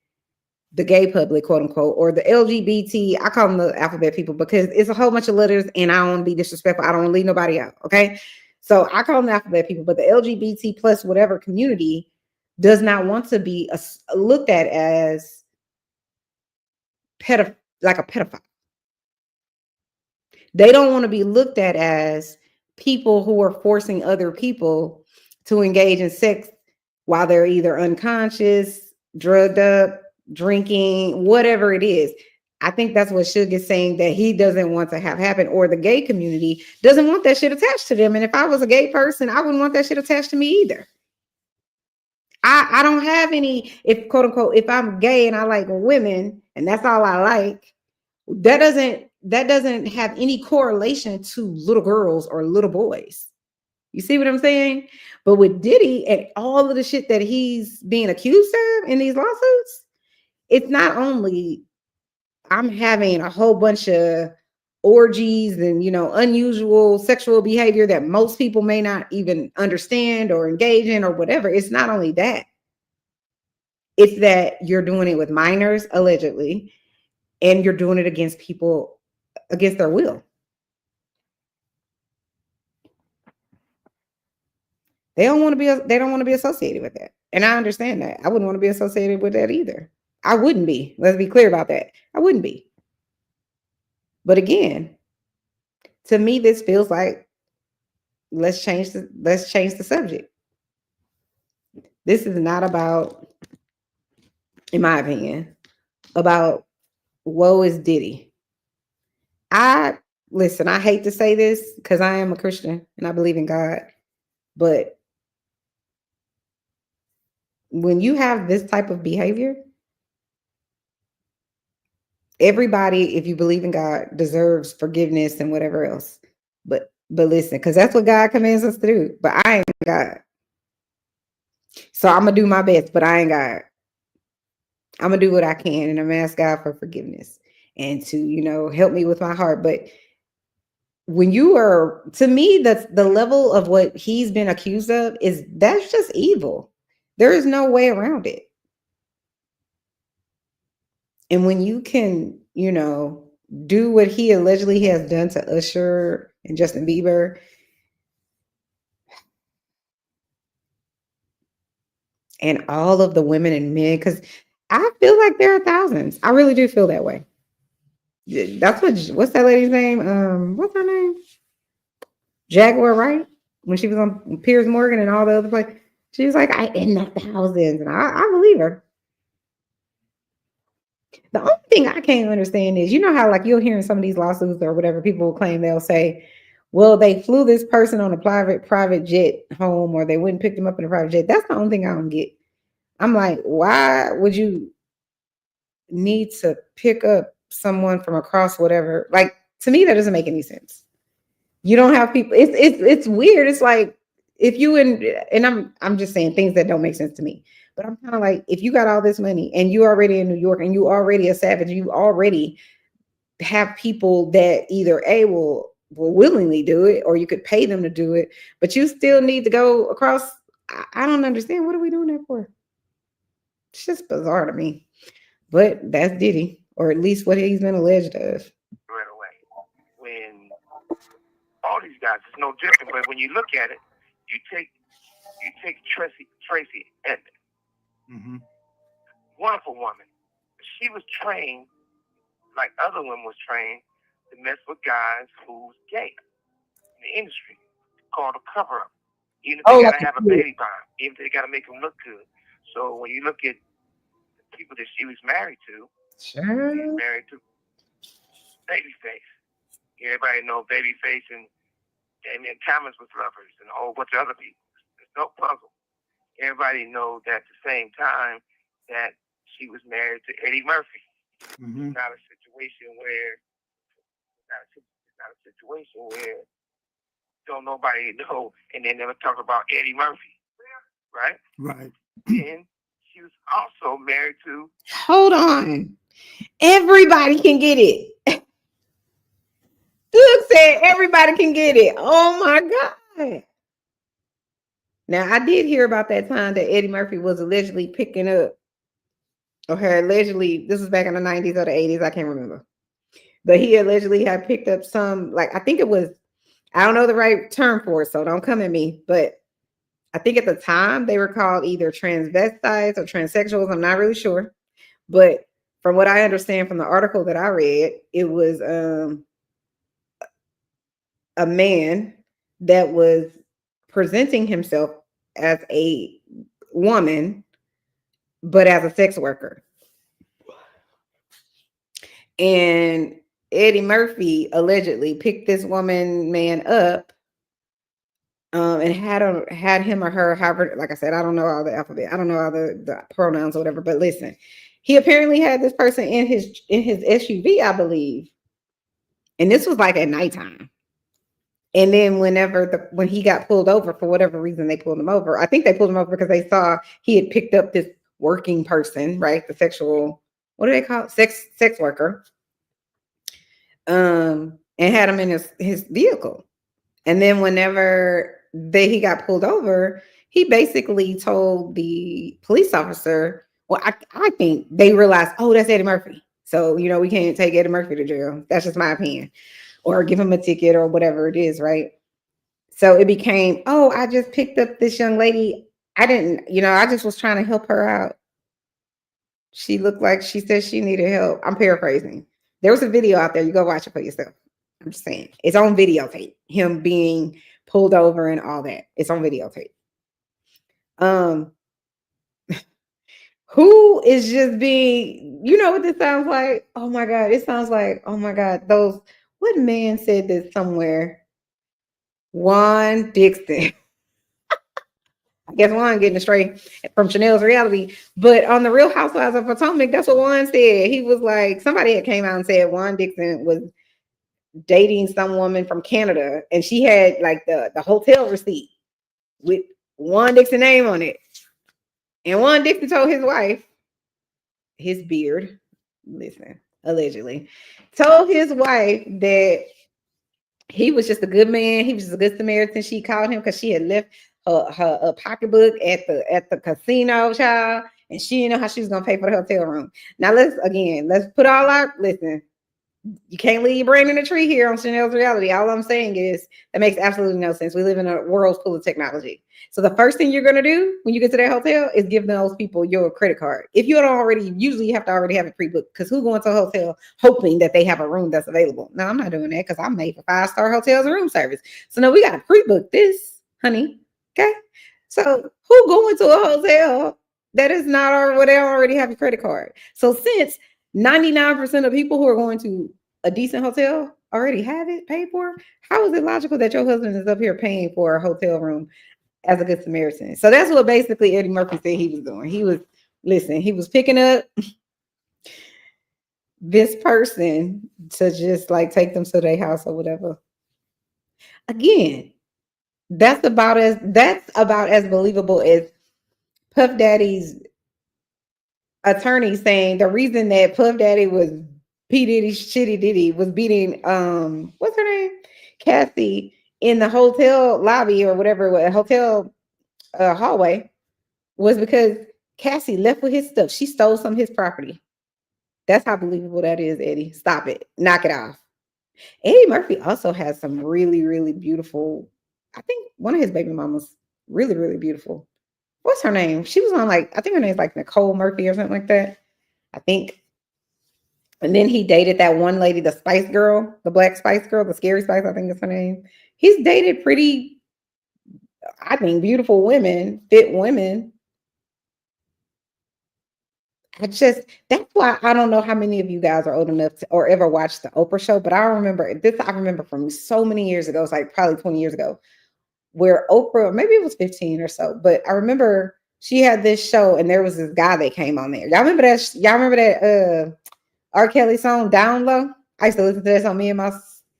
the gay public, quote unquote, or the LGBT, I call them the alphabet people because it's a whole bunch of letters and I don't want to be disrespectful. I don't want to leave nobody out. Okay. So I call them the alphabet people, but the LGBT plus whatever community does not want to be looked at as like a pedophile. They don't want to be looked at as people who are forcing other people to engage in sex while they're either unconscious, drugged up, drinking, whatever it is. I think that's what Suge is saying, that he doesn't want to have happen, or the gay community doesn't want that shit attached to them. And if I was a gay person, I wouldn't want that shit attached to me either. I don't have any, if quote unquote, if I'm gay and I like women and that's all I like, that doesn't have any correlation to little girls or little boys. You see what I'm saying? But with Diddy and all of the shit that he's being accused of in these lawsuits, it's not only I'm having a whole bunch of orgies and, you know, unusual sexual behavior that most people may not even understand or engage in or whatever. It's not only that. It's that you're doing it with minors, allegedly, and you're doing it against people against their will. They don't want to be associated with that. And I understand that. I wouldn't want to be associated with that either. I wouldn't be. Let's be clear about that. I wouldn't be. But again, to me, this feels like let's change the subject. This is not about, in my opinion, about woe is Diddy. Listen, I hate to say this because I am a Christian and I believe in God, but when you have this type of behavior, everybody, if you believe in God, deserves forgiveness and whatever else. But listen, because that's what God commands us to do. But I ain't God. So I'm going to do my best, but I ain't God. I'm going to do what I can, and I'm going to ask God for forgiveness and to, you know, help me with my heart. But when you are, to me, that's the level of what he's been accused of, that's just evil. There is no way around it. And when you can, you know, do what he allegedly has done to Usher and Justin Bieber, and all of the women and men, because I feel like there are thousands. I really do feel that way. That's what's that lady's name? What's her name? Jaguar, right? When she was on Piers Morgan and all the other places, she was like, I in the thousands, and I believe her. The only thing I can't understand is, you know how like you'll hear in some of these lawsuits or whatever, people will claim, they'll say, well, they flew this person on a private jet home, or they went and picked him up in a private jet. That's the only thing I don't get. I'm like, why would you need to pick up someone from across whatever? Like, to me, that doesn't make any sense. You don't have people. It's weird. It's like if you and I'm just saying things that don't make sense to me. But I'm kind of like, if you got all this money and you already in New York and you already a savage, you already have people that either will willingly do it, or you could pay them to do it, but you still need to go across. I don't understand. What are we doing that for? It's just bizarre to me. But that's Diddy, or at least what he's been alleged of. Right away. When all these guys, it's no different. But when you look at it, you take Tracy Edmond. Mm-hmm. Wonderful woman. She was trained like other women was trained to mess with guys who's gay in the industry. It's called a cover up. Even if they gotta have a baby bomb, even if they gotta make them look good. So when you look at the people that she was married to, she was married to Babyface. Everybody know Babyface and Damian Thomas was lovers, and a whole bunch of other people. There's no puzzle. Everybody knows at the same time that she was married to Eddie Murphy. Mm-hmm. It's not a situation where don't nobody know, and they never talk about Eddie Murphy, right? Right. And she was also married to. Hold on, everybody can get it. Suge said everybody can get it. Oh my God. Now, I did hear about that time that Eddie Murphy was allegedly picking up, or her allegedly, this was back in the 90s or the 80s, I can't remember. But he allegedly had picked up some, like, I think it was, I don't know the right term for it, so don't come at me. But I think at the time they were called either transvestites or transsexuals. I'm not really sure. But from what I understand from the article that I read, it was a man that was presenting himself as a woman, but as a sex worker. And Eddie Murphy allegedly picked this man up, and had him or her, however, like I said, I don't know all the alphabet, I don't know all the pronouns or whatever, but listen, he apparently had this person in his SUV, I believe, and this was like at nighttime. And then when he got pulled over, for whatever reason they pulled him over. I think they pulled him over because they saw he had picked up this working person, right? The sexual, what do they call it? Sex worker. And had him in his vehicle. And then whenever he got pulled over, he basically told the police officer, well, I think they realized, oh, that's Eddie Murphy. So, we can't take Eddie Murphy to jail. That's just my opinion. Or give him a ticket or whatever it is, right? So it became, oh, I just picked up this young lady. I didn't, I just was trying to help her out. She looked like she said she needed help. I'm paraphrasing. There was a video out there. You go watch it for yourself. I'm just saying. It's on videotape. Him being pulled over and all that. It's on videotape. Who is just being, what this sounds like? Oh my God. It sounds like, oh my God, what man said this somewhere? Juan Dixon. I guess Juan getting straight from Chanel's reality. But on the Real Housewives of Potomac, that's what Juan said. He was like, somebody had came out and said Juan Dixon was dating some woman from Canada, and she had like the hotel receipt with Juan Dixon name on it. And Juan Dixon told his wife, his beard, listen, allegedly, told his wife that he was just a good man. He was just a good Samaritan. She called him because she had left her pocketbook at the casino, child, and she didn't know how she was gonna pay for the hotel room. Now let's put all our listen. You can't leave your brain in a tree here on Chanel's reality. All I'm saying is that makes absolutely no sense. We live in a world full of technology. So the first thing you're going to do when you get to that hotel is give those people your credit card. If you don't already, usually you have to already have it pre-booked, because who's going to a hotel hoping that they have a room that's available? No, I'm not doing that, because I'm made for 5-star hotels and room service. So no, we got to pre-book this, honey. Okay. So who going to a hotel that is not or they already have a credit card? So since 99% of people who are going to a decent hotel already have it paid for, how is it logical that your husband is up here paying for a hotel room as a good Samaritan? So that's what basically Eddie Murphy said he was doing. He was picking up this person to just like take them to their house or whatever. Again, that's about as believable as Puff Daddy's attorney saying the reason that Puff Daddy was P. Diddy's shitty Diddy was beating what's her name? Kathy in the hotel lobby or whatever, hotel hallway, was because Cassie left with his stuff. She stole some of his property. That's how believable that is, Eddie. Stop it. Knock it off. Eddie Murphy also has some really, really beautiful, I think one of his baby mamas, really, really beautiful. What's her name? She was on I think her name's like Nicole Murphy or something like that. I think. And then he dated that one lady, the Spice Girl, the Black Spice Girl, the Scary Spice, I think is her name. He's dated pretty, I think, beautiful women, fit women. That's why I don't know how many of you guys are old enough to or ever watched the Oprah show, but I remember from so many years ago. It's like probably 20 years ago, where Oprah, maybe it was 15 or so, but I remember she had this show and there was this guy that came on there. Y'all remember that R. Kelly song Down Low? I used to listen to that song. Me and my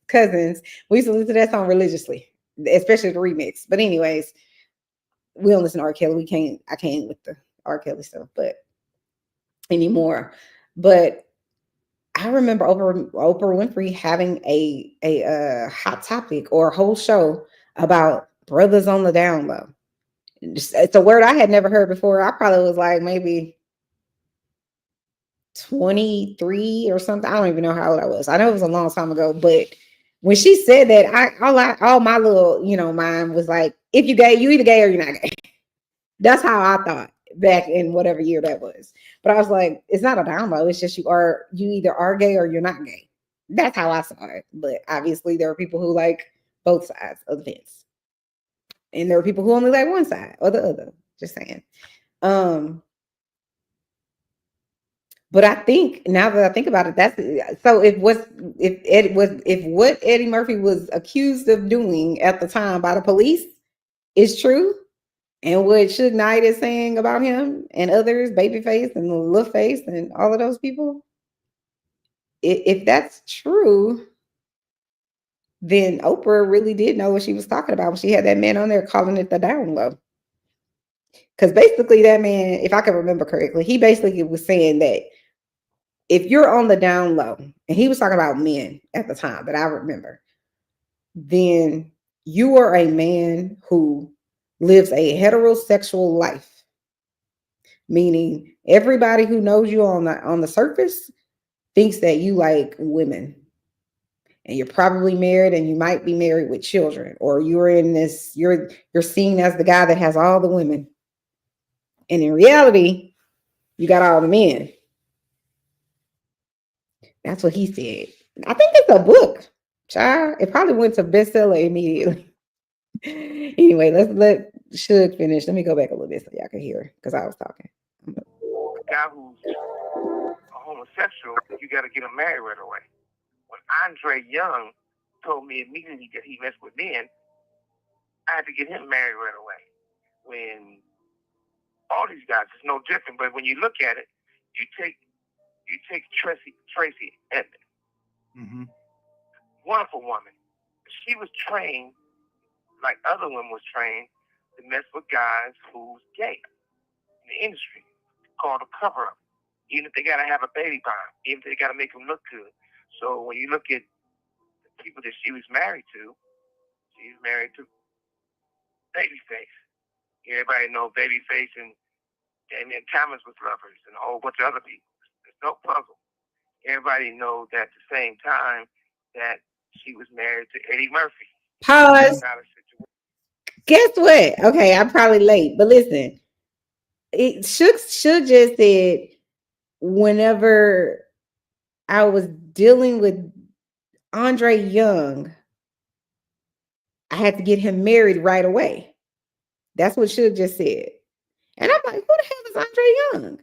cousins, we used to listen to that song religiously, especially the remix. But anyways, we don't listen to R. Kelly. I can't with the R. Kelly stuff, but anymore. But I remember Oprah Winfrey having a hot topic or a whole show about brothers on the down low. It's a word I had never heard before. I probably was like maybe 23 or something. I don't even know how old I was. I know it was a long time ago, but when she said that, all my little, mind was like, if you gay, you either gay or you're not gay. That's how I thought back in whatever year that was. But I was like, it's not a down low. It's just you either are gay or you're not gay. That's how I saw it. But obviously there are people who like both sides of the fence. And there are people who only like one side or the other. Just saying. But I think now that I think about it, that's so. If what Eddie Murphy was accused of doing at the time by the police is true, and what Suge Knight is saying about him and others, Babyface and Lil Face and all of those people, if that's true, then Oprah really did know what she was talking about when she had that man on there calling it the down low. Because basically, that man, if I can remember correctly, he basically was saying that if you're on the down low, and he was talking about men at the time that I remember, then you are a man who lives a heterosexual life, meaning everybody who knows you on the surface thinks that you like women, and you're probably married, and you might be married with children, or you're seen as the guy that has all the women, and in reality you got all the men. That's what he said. I think it's a book, child. It probably went to bestseller immediately. Anyway, let's let Suge finish. Let me go back a little bit so y'all can hear because I was talking. A guy who's a homosexual, you got to get him married right away. When Andre Young told me immediately that he messed with men, I had to get him married right away. When all these guys, it's no different, but when you look at it, you take Tracy Edmond, Mm-hmm. wonderful woman. She was trained like other women was trained to mess with guys who's gay in the industry, called a cover up. Even if they gotta have a baby bomb, even if they gotta make them look good. So when you look at the people that she was married to, she's married to Babyface. Everybody know Babyface and Damian Thomas was lovers and a whole bunch of other people. There's no puzzle. Everybody knows at the same time that she was married to Eddie Murphy. Pause. Guess what? Okay, I'm probably late, but listen, it should just said whenever I was dealing with Andre Young, I had to get him married right away. That's what Suge just said. And I'm like, who the hell is Andre Young?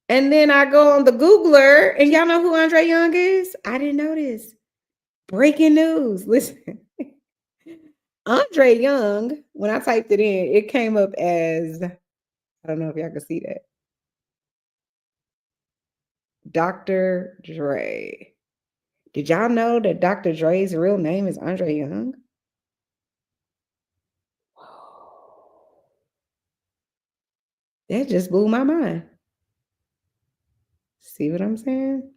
And then I go on the Googler, and y'all know who Andre Young is? I didn't know this. Breaking news. Listen. Andre Young, when I typed it in, it came up as, I don't know if y'all can see that. Dr. Dre. Did y'all know that Dr. Dre's real name is Andre Young? That just blew my mind. See what I'm saying?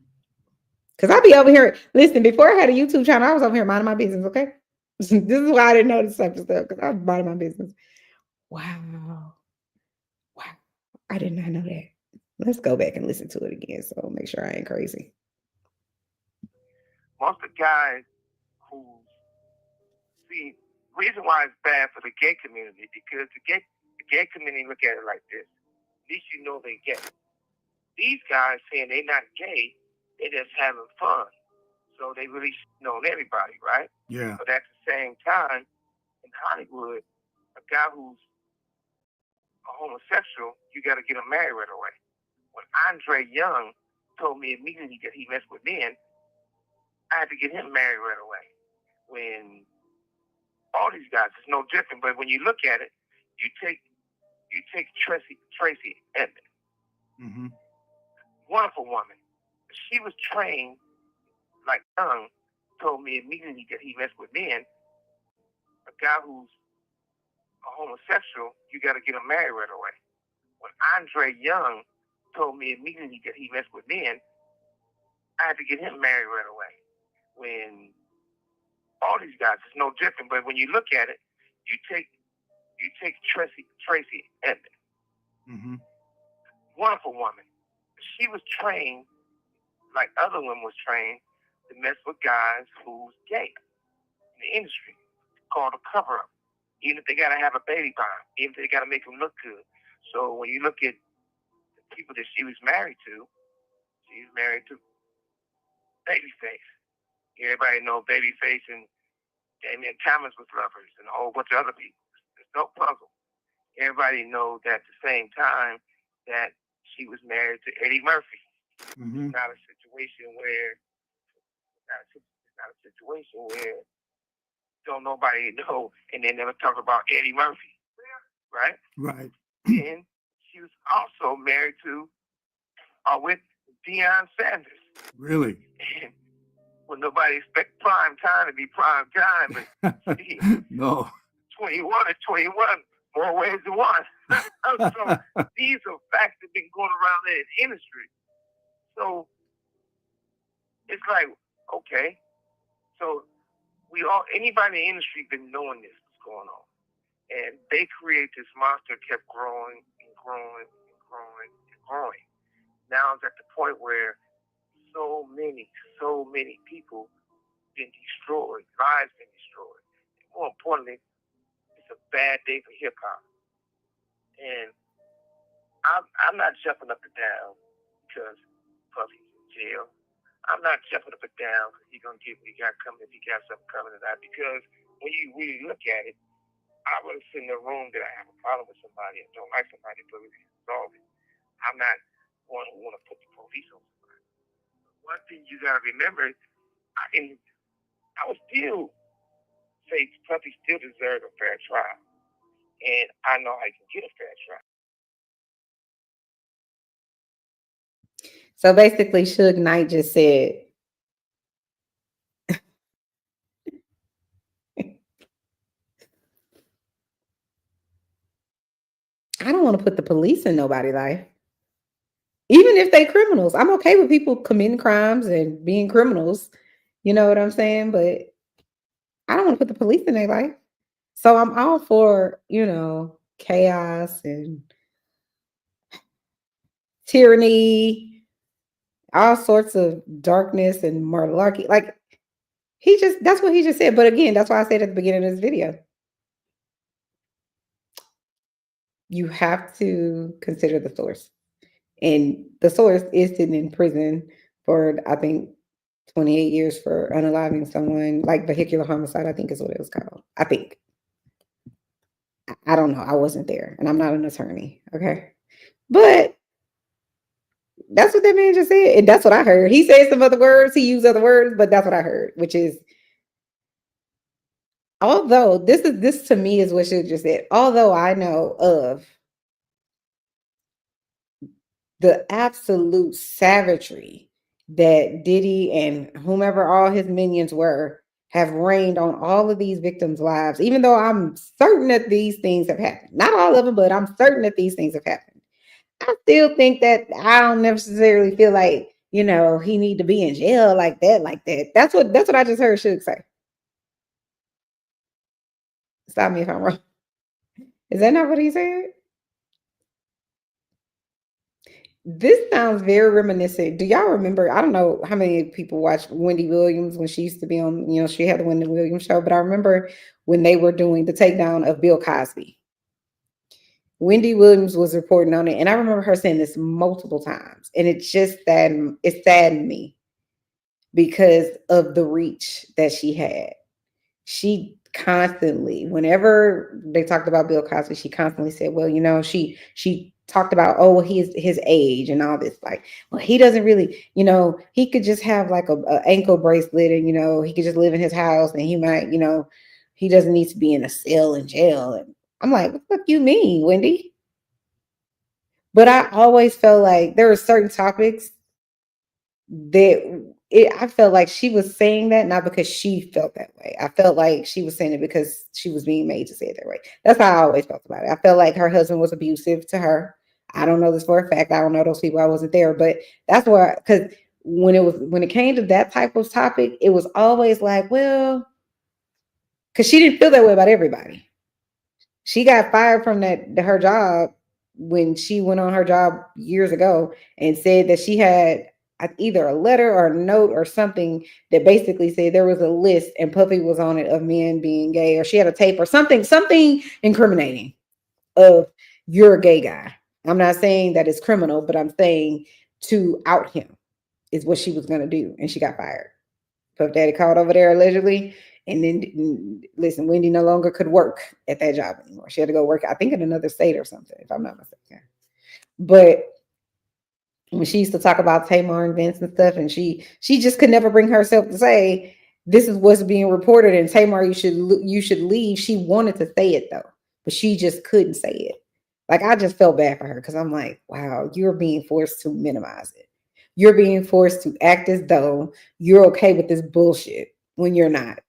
Because I be over here. Listen, before I had a YouTube channel, I was over here minding my business, okay? This is why I didn't know this type of stuff, because I was minding my business. Wow. Wow. I did not know that. Let's go back and listen to it again, so make sure I ain't crazy. Most of the guys who see reason why it's bad for the gay community, because the gay community look at it like this. At least you know they gay. These guys saying they're not gay, they just having fun. So they really know everybody, right? Yeah. But at the same time, in Hollywood, a guy who's a homosexual, you got to get him married right away. When Andre Young told me immediately that he messed with men, I had to get him married right away. When all these guys, it's no different, but when you look at it, you take Tracy Edmond, Mm-hmm. wonderful woman. She was trained like Young told me immediately that he messed with men. A guy who's a homosexual, you got to get him married right away. When Andre Young told me immediately that he messed with men, I had to get him married right away. When all these guys, it's no different, but when you look at it, you take Tracy Edmond, Mm-hmm. wonderful woman. She was trained like other women was trained to mess with guys who's gay in the industry, called a cover up. Even if they gotta have a baby bomb, even if they gotta make them look good. So when you look at the people that she was married to Babyface. Everybody know Babyface and Damian Thomas was lovers and a whole bunch of other people. There's no puzzle. Everybody knows at the same time that she was married to Eddie Murphy. Mm-hmm. It's not a situation where don't nobody know and they never talk about Eddie Murphy, right? Right. And she was also married to with Deion Sanders. Really? And well, nobody expect prime time to be prime time, but no. 21 or 21, more ways than one. So these are facts that have been going around in the industry. So it's like, okay, so anybody in the industry been knowing this was going on. And they create this monster, kept growing and growing and growing and growing. Now it's at the point where so many people been destroyed, lives been destroyed. And more importantly, it's a bad day for hip hop. And I'm not jumping up and down because Puffy's in jail. I'm not jumping up and down because he's gonna get what he got coming if he got something coming to that. Because when you really look at it, I would sit in a room that I have a problem with somebody and don't like somebody, but we can solve it. I'm not one who want to put the police on somebody. One thing you gotta remember, I would still say Puffy still deserves a fair trial, and I know I can get a fair trial. So basically, Suge Knight just said, I don't want to put the police in nobody's life. Even if they criminals. I'm okay with people committing crimes and being criminals. You know what I'm saying? But I don't want to put the police in their life. So I'm all for, chaos and tyranny, all sorts of darkness and malarkey. Like, that's what he just said. But again, that's why I said at the beginning of this video, you have to consider the source. And the source is sitting in prison for, I think, 28 years for unaliving someone, like vehicular homicide, I think is what it was called. I think. I don't know. I wasn't there and I'm not an attorney. Okay. But that's what that man just said. And that's what I heard. He said some other words. He used other words, but that's what I heard, which is, although this to me is what she just said, although I know of the absolute savagery that Diddy and whomever all his minions have reigned on all of these victims' lives, even though I'm certain that these things have happened. Not all of them, but I'm certain that these things have happened. I still think that I don't necessarily feel like, he need to be in jail like that. That's what I just heard Suge say. Stop me if I'm wrong. Is that not what he said? This sounds very reminiscent. Do y'all remember? I don't know how many people watched Wendy Williams when she used to be on, she had the Wendy Williams show, but I remember when they were doing the takedown of Bill Cosby. Wendy Williams was reporting on it, and I remember her saying this multiple times, and it saddened me because of the reach that she had. She constantly, whenever they talked about Bill Cosby, she constantly said, well, she talked about, oh, well, his age and all this. Like, well, he doesn't really, he could just have like a ankle bracelet and, he could just live in his house and he might, he doesn't need to be in a cell in jail. And I'm like, what the fuck you mean, Wendy? But I always felt like there were certain topics that I felt like she was saying that not because she felt that way. I felt like she was saying it because she was being made to say it that way. That's how I always felt about it. I felt like her husband was abusive to her. I don't know this for a fact. I don't know those people. I wasn't there, but that's why, because when it came to that type of topic, it was always like, well, because she didn't feel that way about everybody. She got fired from her job when she went on her job years ago and said that she had either a letter or a note or something that basically said there was a list and Puffy was on it of men being gay, or she had a tape or something incriminating of, you're a gay guy. I'm not saying that it's criminal, but I'm saying to out him is what she was going to do. And she got fired. Puff Daddy called over there allegedly. And then, listen, Wendy no longer could work at that job anymore. She had to go work, I think, in another state or something, if I'm not mistaken. But when she used to talk about Tamar and Vince and stuff, and she just could never bring herself to say this is what's being reported, and Tamar, you should leave. She wanted to say it though, but she just couldn't say it. Like, I just felt bad for her because I'm like, wow, you're being forced to minimize it. You're being forced to act as though you're okay with this bullshit when you're not.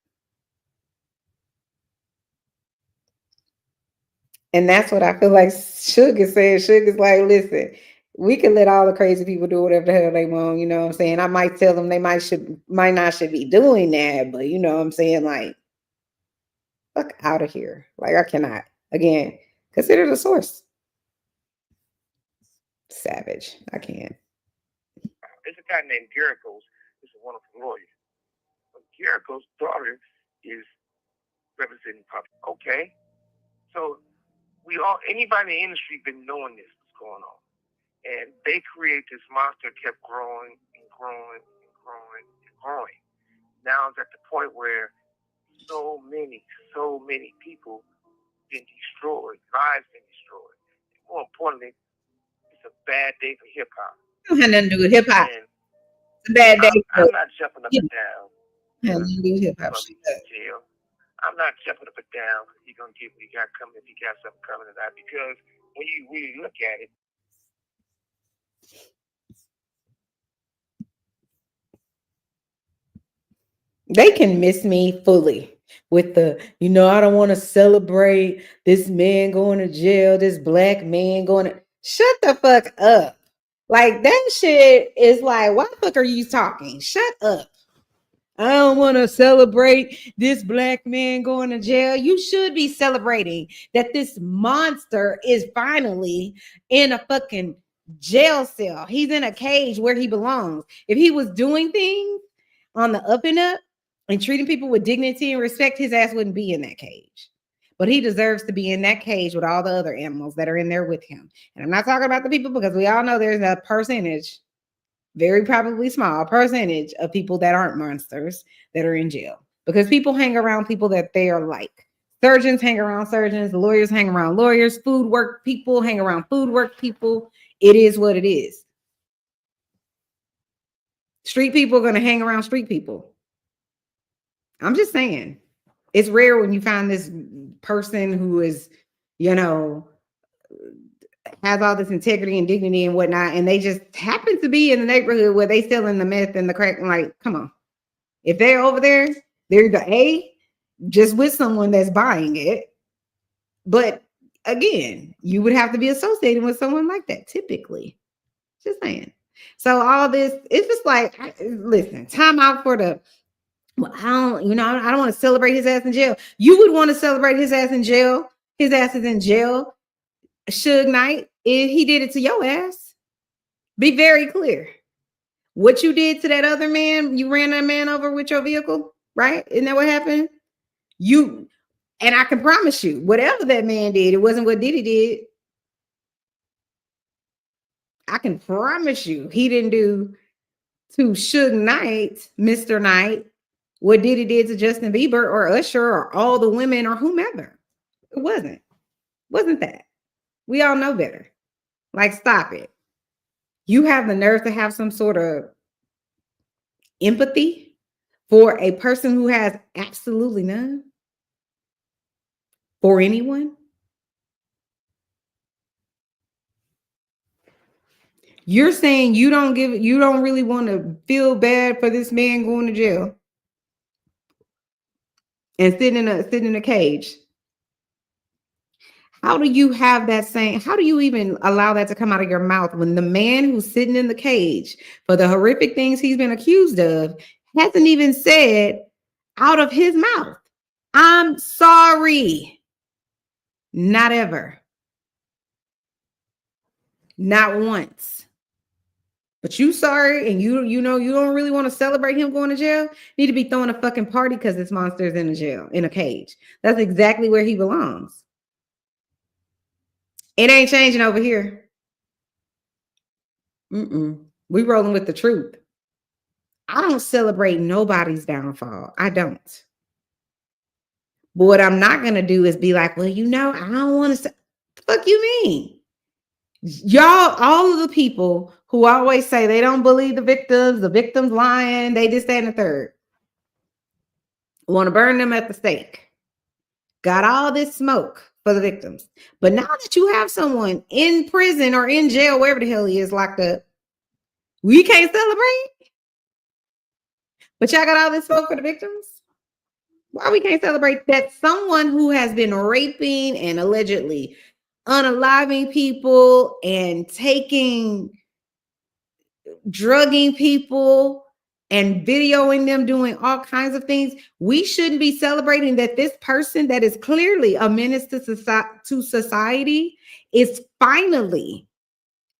And that's what I feel like Suge is saying. Suge is like, listen, we can let all the crazy people do whatever the hell they want. You know what I'm saying? I might tell them they might not should be doing that, but you know what I'm saying? Like, fuck out of here. Like, I cannot. Again, consider the source. Savage. I can't. There's a guy named Jericho's. He's a wonderful lawyer. Jericho's daughter is representing Puffy. Okay, so anybody in the industry been knowing this was going on, and they create this monster, kept growing and growing and growing and growing. Now it's at the point where so many people been destroyed, lives been destroyed. And more importantly, it's a bad day for hip hop. It don't have nothing to do with hip hop. It's a bad day. I'm not jumping up and down. Nothing to do with hip hop. I'm not jumping up and down because you're gonna get what you got coming if you got something coming to that. Because when you really look at it, they can miss me fully with the, I don't want to celebrate this man going to jail, this black man going to, shut the fuck up. Like, that shit is like, why the fuck are you talking? Shut up. I don't want to celebrate this black man going to jail. You should be celebrating that this monster is finally in a fucking jail cell. He's in a cage where he belongs. If he was doing things on the up and up and treating people with dignity and respect, his ass wouldn't be in that cage. But he deserves to be in that cage with all the other animals that are in there with him. And I'm not talking about the people, because we all know there's a percentage, very probably small percentage, of people that aren't monsters that are in jail, because people hang around people that they are like. Surgeons hang around surgeons, lawyers hang around lawyers, food work people hang around food work people. It is what it is. Street people are going to hang around street people. I'm just saying, it's rare when you find this person who is, has all this integrity and dignity and whatnot, and they just happen to be in the neighborhood where they selling the meth and the crack. Like, come on. If they're over there, they're either just with someone that's buying it. But again, you would have to be associated with someone like that, typically. Just saying. So all this, it's just like, listen, time out for the, well, I don't want to celebrate his ass in jail. You would want to celebrate his ass in jail. His ass is in jail. Suge Knight, he did it to your ass. Be very clear. What you did to that other man, you ran that man over with your vehicle, right? Isn't that what happened? And I can promise you, whatever that man did, it wasn't what Diddy did. I can promise you, he didn't do to Suge Knight, Mr. Knight, what Diddy did to Justin Bieber or Usher or all the women or whomever. It wasn't that. We all know better. Like, stop it. You have the nerve to have some sort of empathy for a person who has absolutely none for anyone. You're saying you don't really want to feel bad for this man going to jail and sitting in a cage. How do you have that saying? How do you even allow that to come out of your mouth when the man who's sitting in the cage for the horrific things he's been accused of hasn't even said out of his mouth, I'm sorry? Not ever. Not once. But you sorry, and you don't really want to celebrate him going to jail? Need to be throwing a fucking party because this monster's in a jail, in a cage. That's exactly where he belongs. It ain't changing over here. We rolling with the truth. I don't celebrate nobody's downfall. I don't. But what I'm not going to do is be like, well, I don't want to. Fuck you mean? Y'all, all of the people who always say they don't believe the victims lying, they just stand the third. Want to burn them at the stake. Got all this smoke for the victims. But now that you have someone in prison or in jail, wherever the hell he is locked up, we can't celebrate. But y'all got all this smoke for the victims? Why we can't celebrate that someone who has been raping and allegedly unaliving people and drugging people and videoing them doing all kinds of things, we shouldn't be celebrating that this person that is clearly a menace to society is finally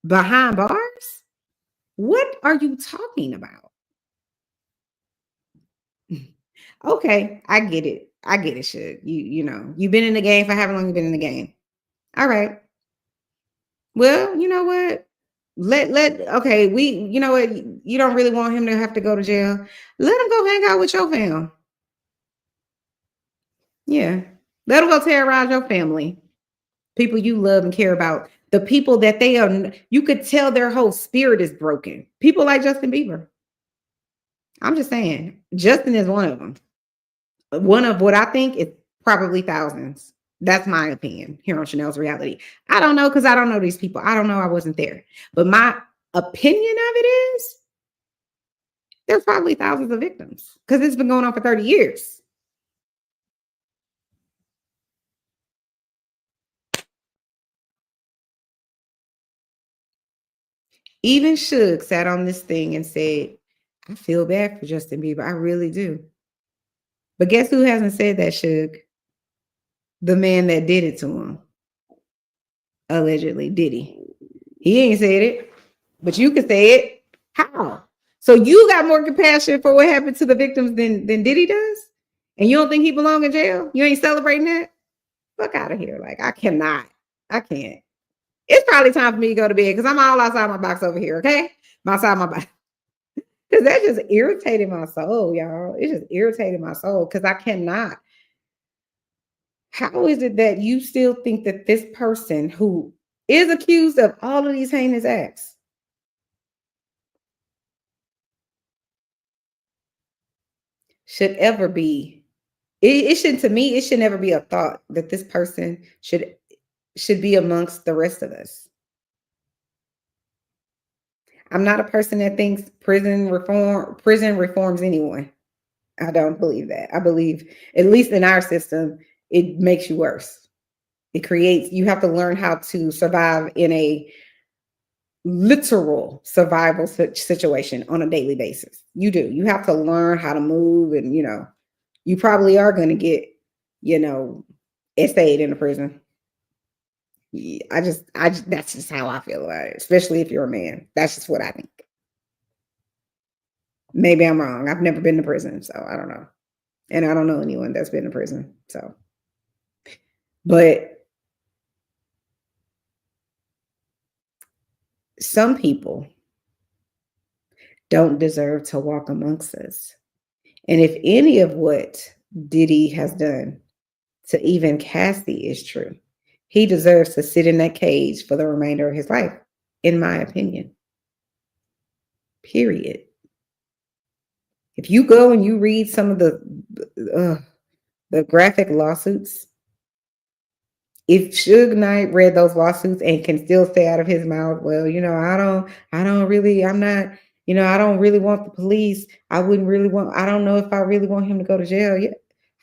behind bars? What are you talking about? Okay, I get it. I get it, Suge. You know, you've been in the game for however long you've been in the game. All right. Well, you know what? Okay, you know what? You don't really want him to have to go to jail. Let him go hang out with your fam. Yeah. Let him go terrorize your family. People you love and care about. The people that they are, you could tell their whole spirit is broken. People like Justin Bieber. I'm just saying, Justin is one of them. One of what I think is probably thousands. That's my opinion here on Chanel's Reality. I don't know because I don't know these people. I don't know. I wasn't there. But my opinion of it is there's probably thousands of victims because it's been going on for 30 years. Even Suge sat on this thing and said, I feel bad for Justin Bieber. I really do. But guess who hasn't said that, Suge? The man that did it to him. Allegedly, Diddy. He ain't said it, but you can say it. How? So you got more compassion for what happened to the victims than Diddy does? And you don't think he belong in jail? You ain't celebrating that? Fuck out of here. Like, I cannot. I can't. It's probably time for me to go to bed because I'm all outside my box over here, okay? I'm outside my box. Because that just irritated my soul, y'all. It just irritated my soul because I cannot. How is it that you still think that this person who is accused of all of these heinous acts should ever be, it should, to me, it should never be a thought that this person should be amongst the rest of us. I'm not a person that thinks prison reforms anyone. I don't believe that. I believe, at least in our system, it makes you worse. You have to learn how to survive in a literal survival situation on a daily basis. You do. You have to learn how to move, and you probably are going to get, essayed in the prison. That's just how I feel about it, especially if you're a man. That's just what I think. Maybe I'm wrong. I've never been to prison, so I don't know. And I don't know anyone that's been to prison. So, but some people don't deserve to walk amongst us. And if any of what Diddy has done to even Cassie is true, he deserves to sit in that cage for the remainder of his life, in my opinion. Period. If you go and you read some of the graphic lawsuits, if Suge Knight read those lawsuits and can still say out of his mouth, well, I don't really want the police. I don't know if I really want him to go to jail. Yeah.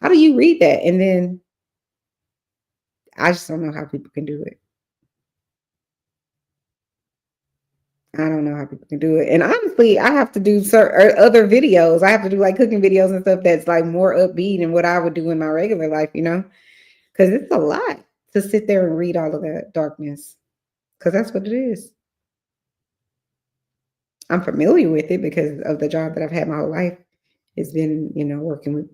How do you read that? And then I just don't know how people can do it. I don't know how people can do it. And honestly, I have to do other videos. I have to do like cooking videos and stuff that's like more upbeat than what I would do in my regular life, because it's a lot to sit there and read all of that darkness, because that's what it is. I'm familiar with it because of the job that I've had my whole life. It's been, working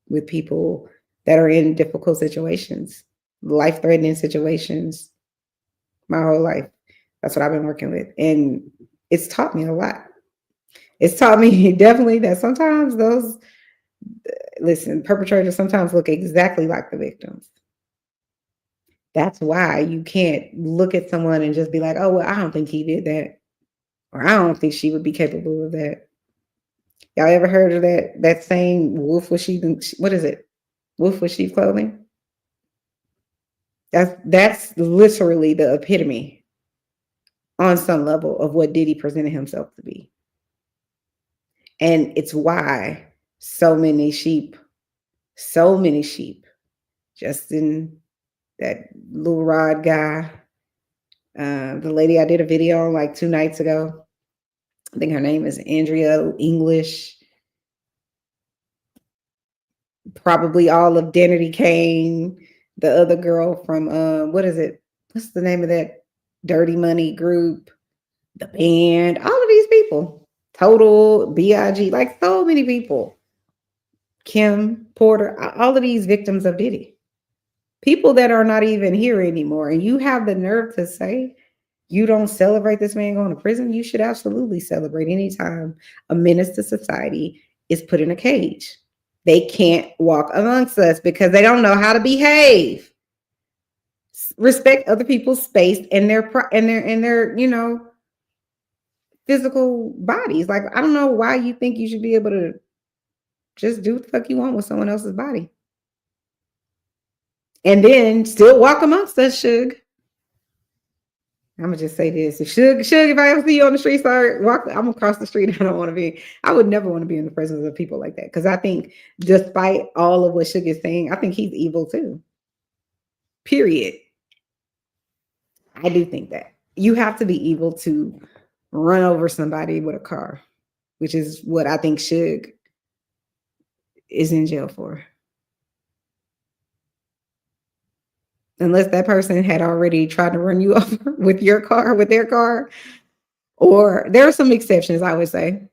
with people that are in difficult situations, life-threatening situations, my whole life. That's what I've been working with. And it's taught me a lot. It's taught me definitely that sometimes perpetrators sometimes look exactly like the victims. That's why you can't look at someone and just be like, oh, well, I don't think he did that. or I don't think she would be capable of that. Y'all ever heard of that saying, wolf with sheep, what is it? Wolf with sheep clothing? That's literally the epitome on some level of what Diddy presented himself to be. And it's why so many sheep, Justin, that Lil Rod guy, the lady I did a video on like 2 nights ago, I think her name is Andrea English, probably all of Danity Kane, the other girl from what is it? What's the name of that Dirty Money group? The band, all of these people, TODO, BIG, like so many people. Kim Porter, all of these victims of Diddy. People that are not even here anymore. And you have the nerve to say you don't celebrate this man going to prison? You should absolutely celebrate anytime a menace to society is put in a cage. They can't walk amongst us because they don't know how to behave. Respect other people's space and their physical bodies. Like, I don't know why you think you should be able to just do what the fuck you want with someone else's body. And then still walk amongst us, Suge. I'm gonna just say this. If Suge, if I ever see you on the street, I'm gonna cross the street. I would never want to be in the presence of people like that. Because I think despite all of what Suge is saying, I think he's evil too. Period. I do think that. You have to be evil to run over somebody with a car, which is what I think Suge is in jail for. Unless that person had already tried to run you over with their car. Or there are some exceptions, I would say.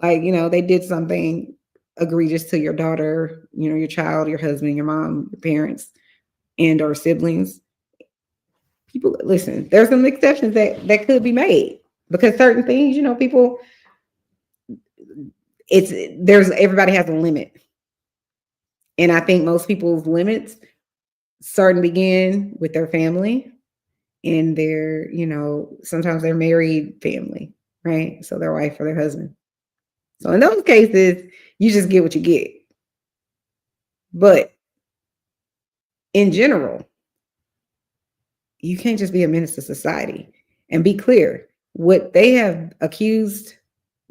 Like, they did something egregious to your daughter, your child, your husband, your mom, your parents, and or siblings. People, listen, there's some exceptions that could be made. Because certain things, people, everybody has a limit. And I think most people's limits start and begin with their family and their, sometimes their married family, right? So their wife or their husband. So in those cases, you just get what you get. But in general, you can't just be a menace to society. And be clear, what they have accused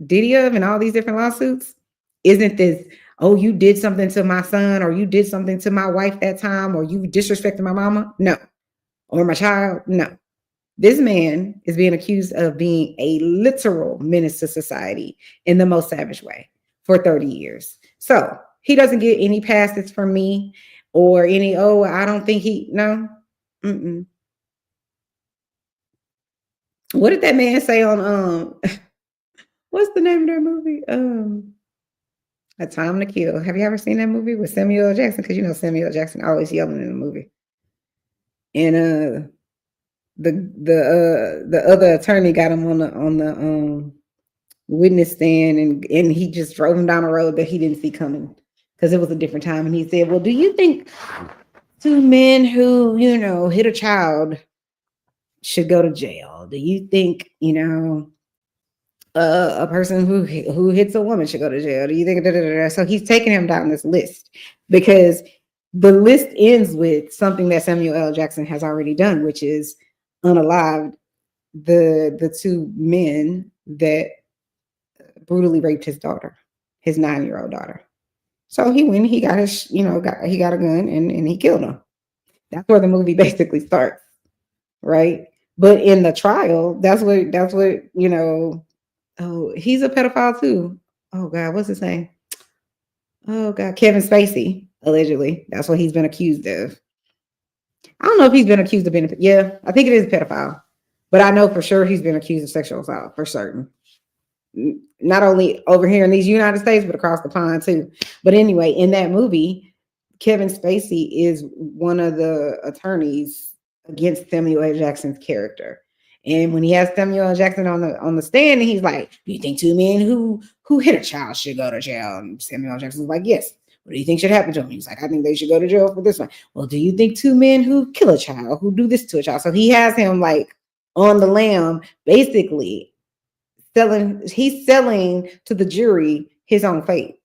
Diddy of in all these different lawsuits isn't this, oh, you did something to my son, or you did something to my wife that time, or you disrespected my mama. No. Or my child. No. This man is being accused of being a literal menace to society in the most savage way for 30 years. So he doesn't get any passes from me or any, I don't think no. Mm-mm. What did that man say on, what's the name of that movie? A Time to Kill. Have you ever seen that movie with Samuel L. Jackson? Because Samuel L. Jackson always yelling in the movie. And the other attorney got him on the witness stand, and he just drove him down a road that he didn't see coming because it was a different time. And he said, well, do you think 2 men who, hit a child should go to jail? Do you think, a person who hits a woman should go to jail? Do you think? So he's taking him down this list because the list ends with something that Samuel L. Jackson has already done, which is unalived the 2 men that brutally raped his daughter, his 9-year-old daughter. So he went, he got his, he got a gun and he killed him. That's where the movie basically starts, right? But in the trial, that's what, oh, he's a pedophile too. Oh God, what's his name? Oh God, Kevin Spacey, allegedly. That's what he's been accused of. I don't know if he's been accused of being, yeah, I think it is a pedophile. But I know for sure he's been accused of sexual assault, for certain. Not only over here in these United States, but across the pond too. But anyway, in that movie, Kevin Spacey is one of the attorneys against Samuel L. Jackson's character. And when he has Samuel L. Jackson on the stand, and he's like, do you think 2 men who hit a child should go to jail? And Samuel L. Jackson's like, yes. What do you think should happen to him? He's like, I think they should go to jail for this one. Well, do you think 2 men who kill a child, who do this to a child? So he has him like on the lam, basically selling to the jury his own fate.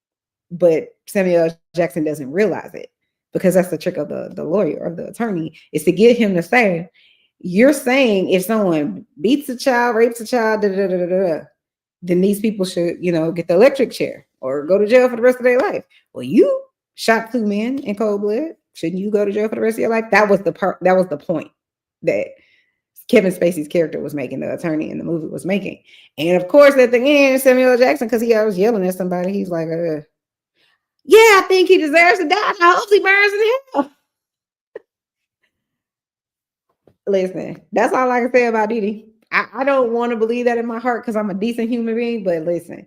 But Samuel L. Jackson doesn't realize it, because that's the trick of the lawyer or the attorney, is to get him to say, you're saying if someone beats a child, rapes a child, then these people should, get the electric chair or go to jail for the rest of their life. Well, you shot 2 men in cold blood. Shouldn't you go to jail for the rest of your life? That was the point that Kevin Spacey's character was making, the attorney in the movie was making. And of course, at the end, Samuel L. Jackson, because he was yelling at somebody, he's like, yeah, I think he deserves to die. I hope he burns in hell. Listen, that's all I can say about Diddy. I don't want to believe that in my heart because I'm a decent human being, but listen,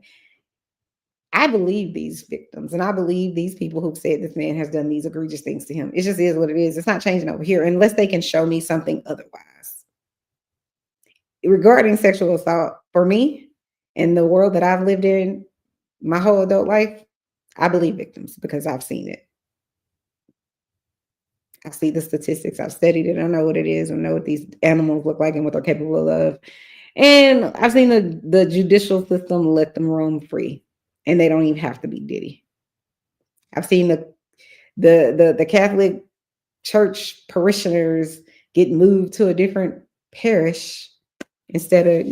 I believe these victims, and I believe these people who've said this man has done these egregious things to him. It just is what it is. It's not changing over here unless they can show me something otherwise. Regarding sexual assault, for me, in the world that I've lived in my whole adult life, I believe victims because I've seen it. I see the statistics. I've studied it. I know what it is. I know what these animals look like and what they're capable of. And I've seen the judicial system let them roam free, and they don't even have to be Diddy. I've seen the Catholic Church parishioners get moved to a different parish instead of,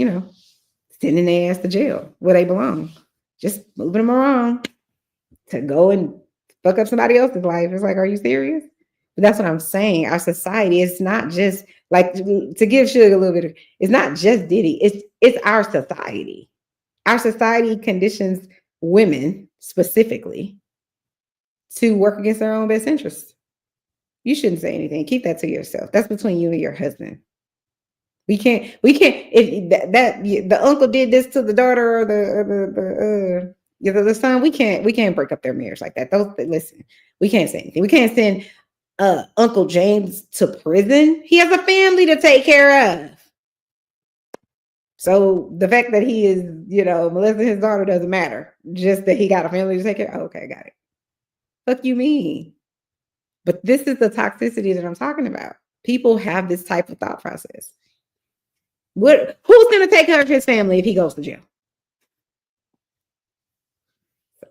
sending their ass to jail where they belong. Just moving them around to go and fuck up somebody else's life. It's like, are you serious? But that's what I'm saying. Our society is not just like, to give Suge a little bit of, it's not just Diddy. It's our society. Our society conditions women specifically to work against their own best interests. You shouldn't say anything. Keep that to yourself. That's between you and your husband. We can't, if the uncle did this to the daughter or the son, we can't break up their marriage like that. Listen, we can't say anything. We can't send Uncle James to prison. He has a family to take care of. So the fact that he is, molesting his daughter doesn't matter. Just that he got a family to take care of. Oh, okay, got it. Fuck you mean? But this is the toxicity that I'm talking about. People have this type of thought process. Who's going to take care of his family if he goes to jail?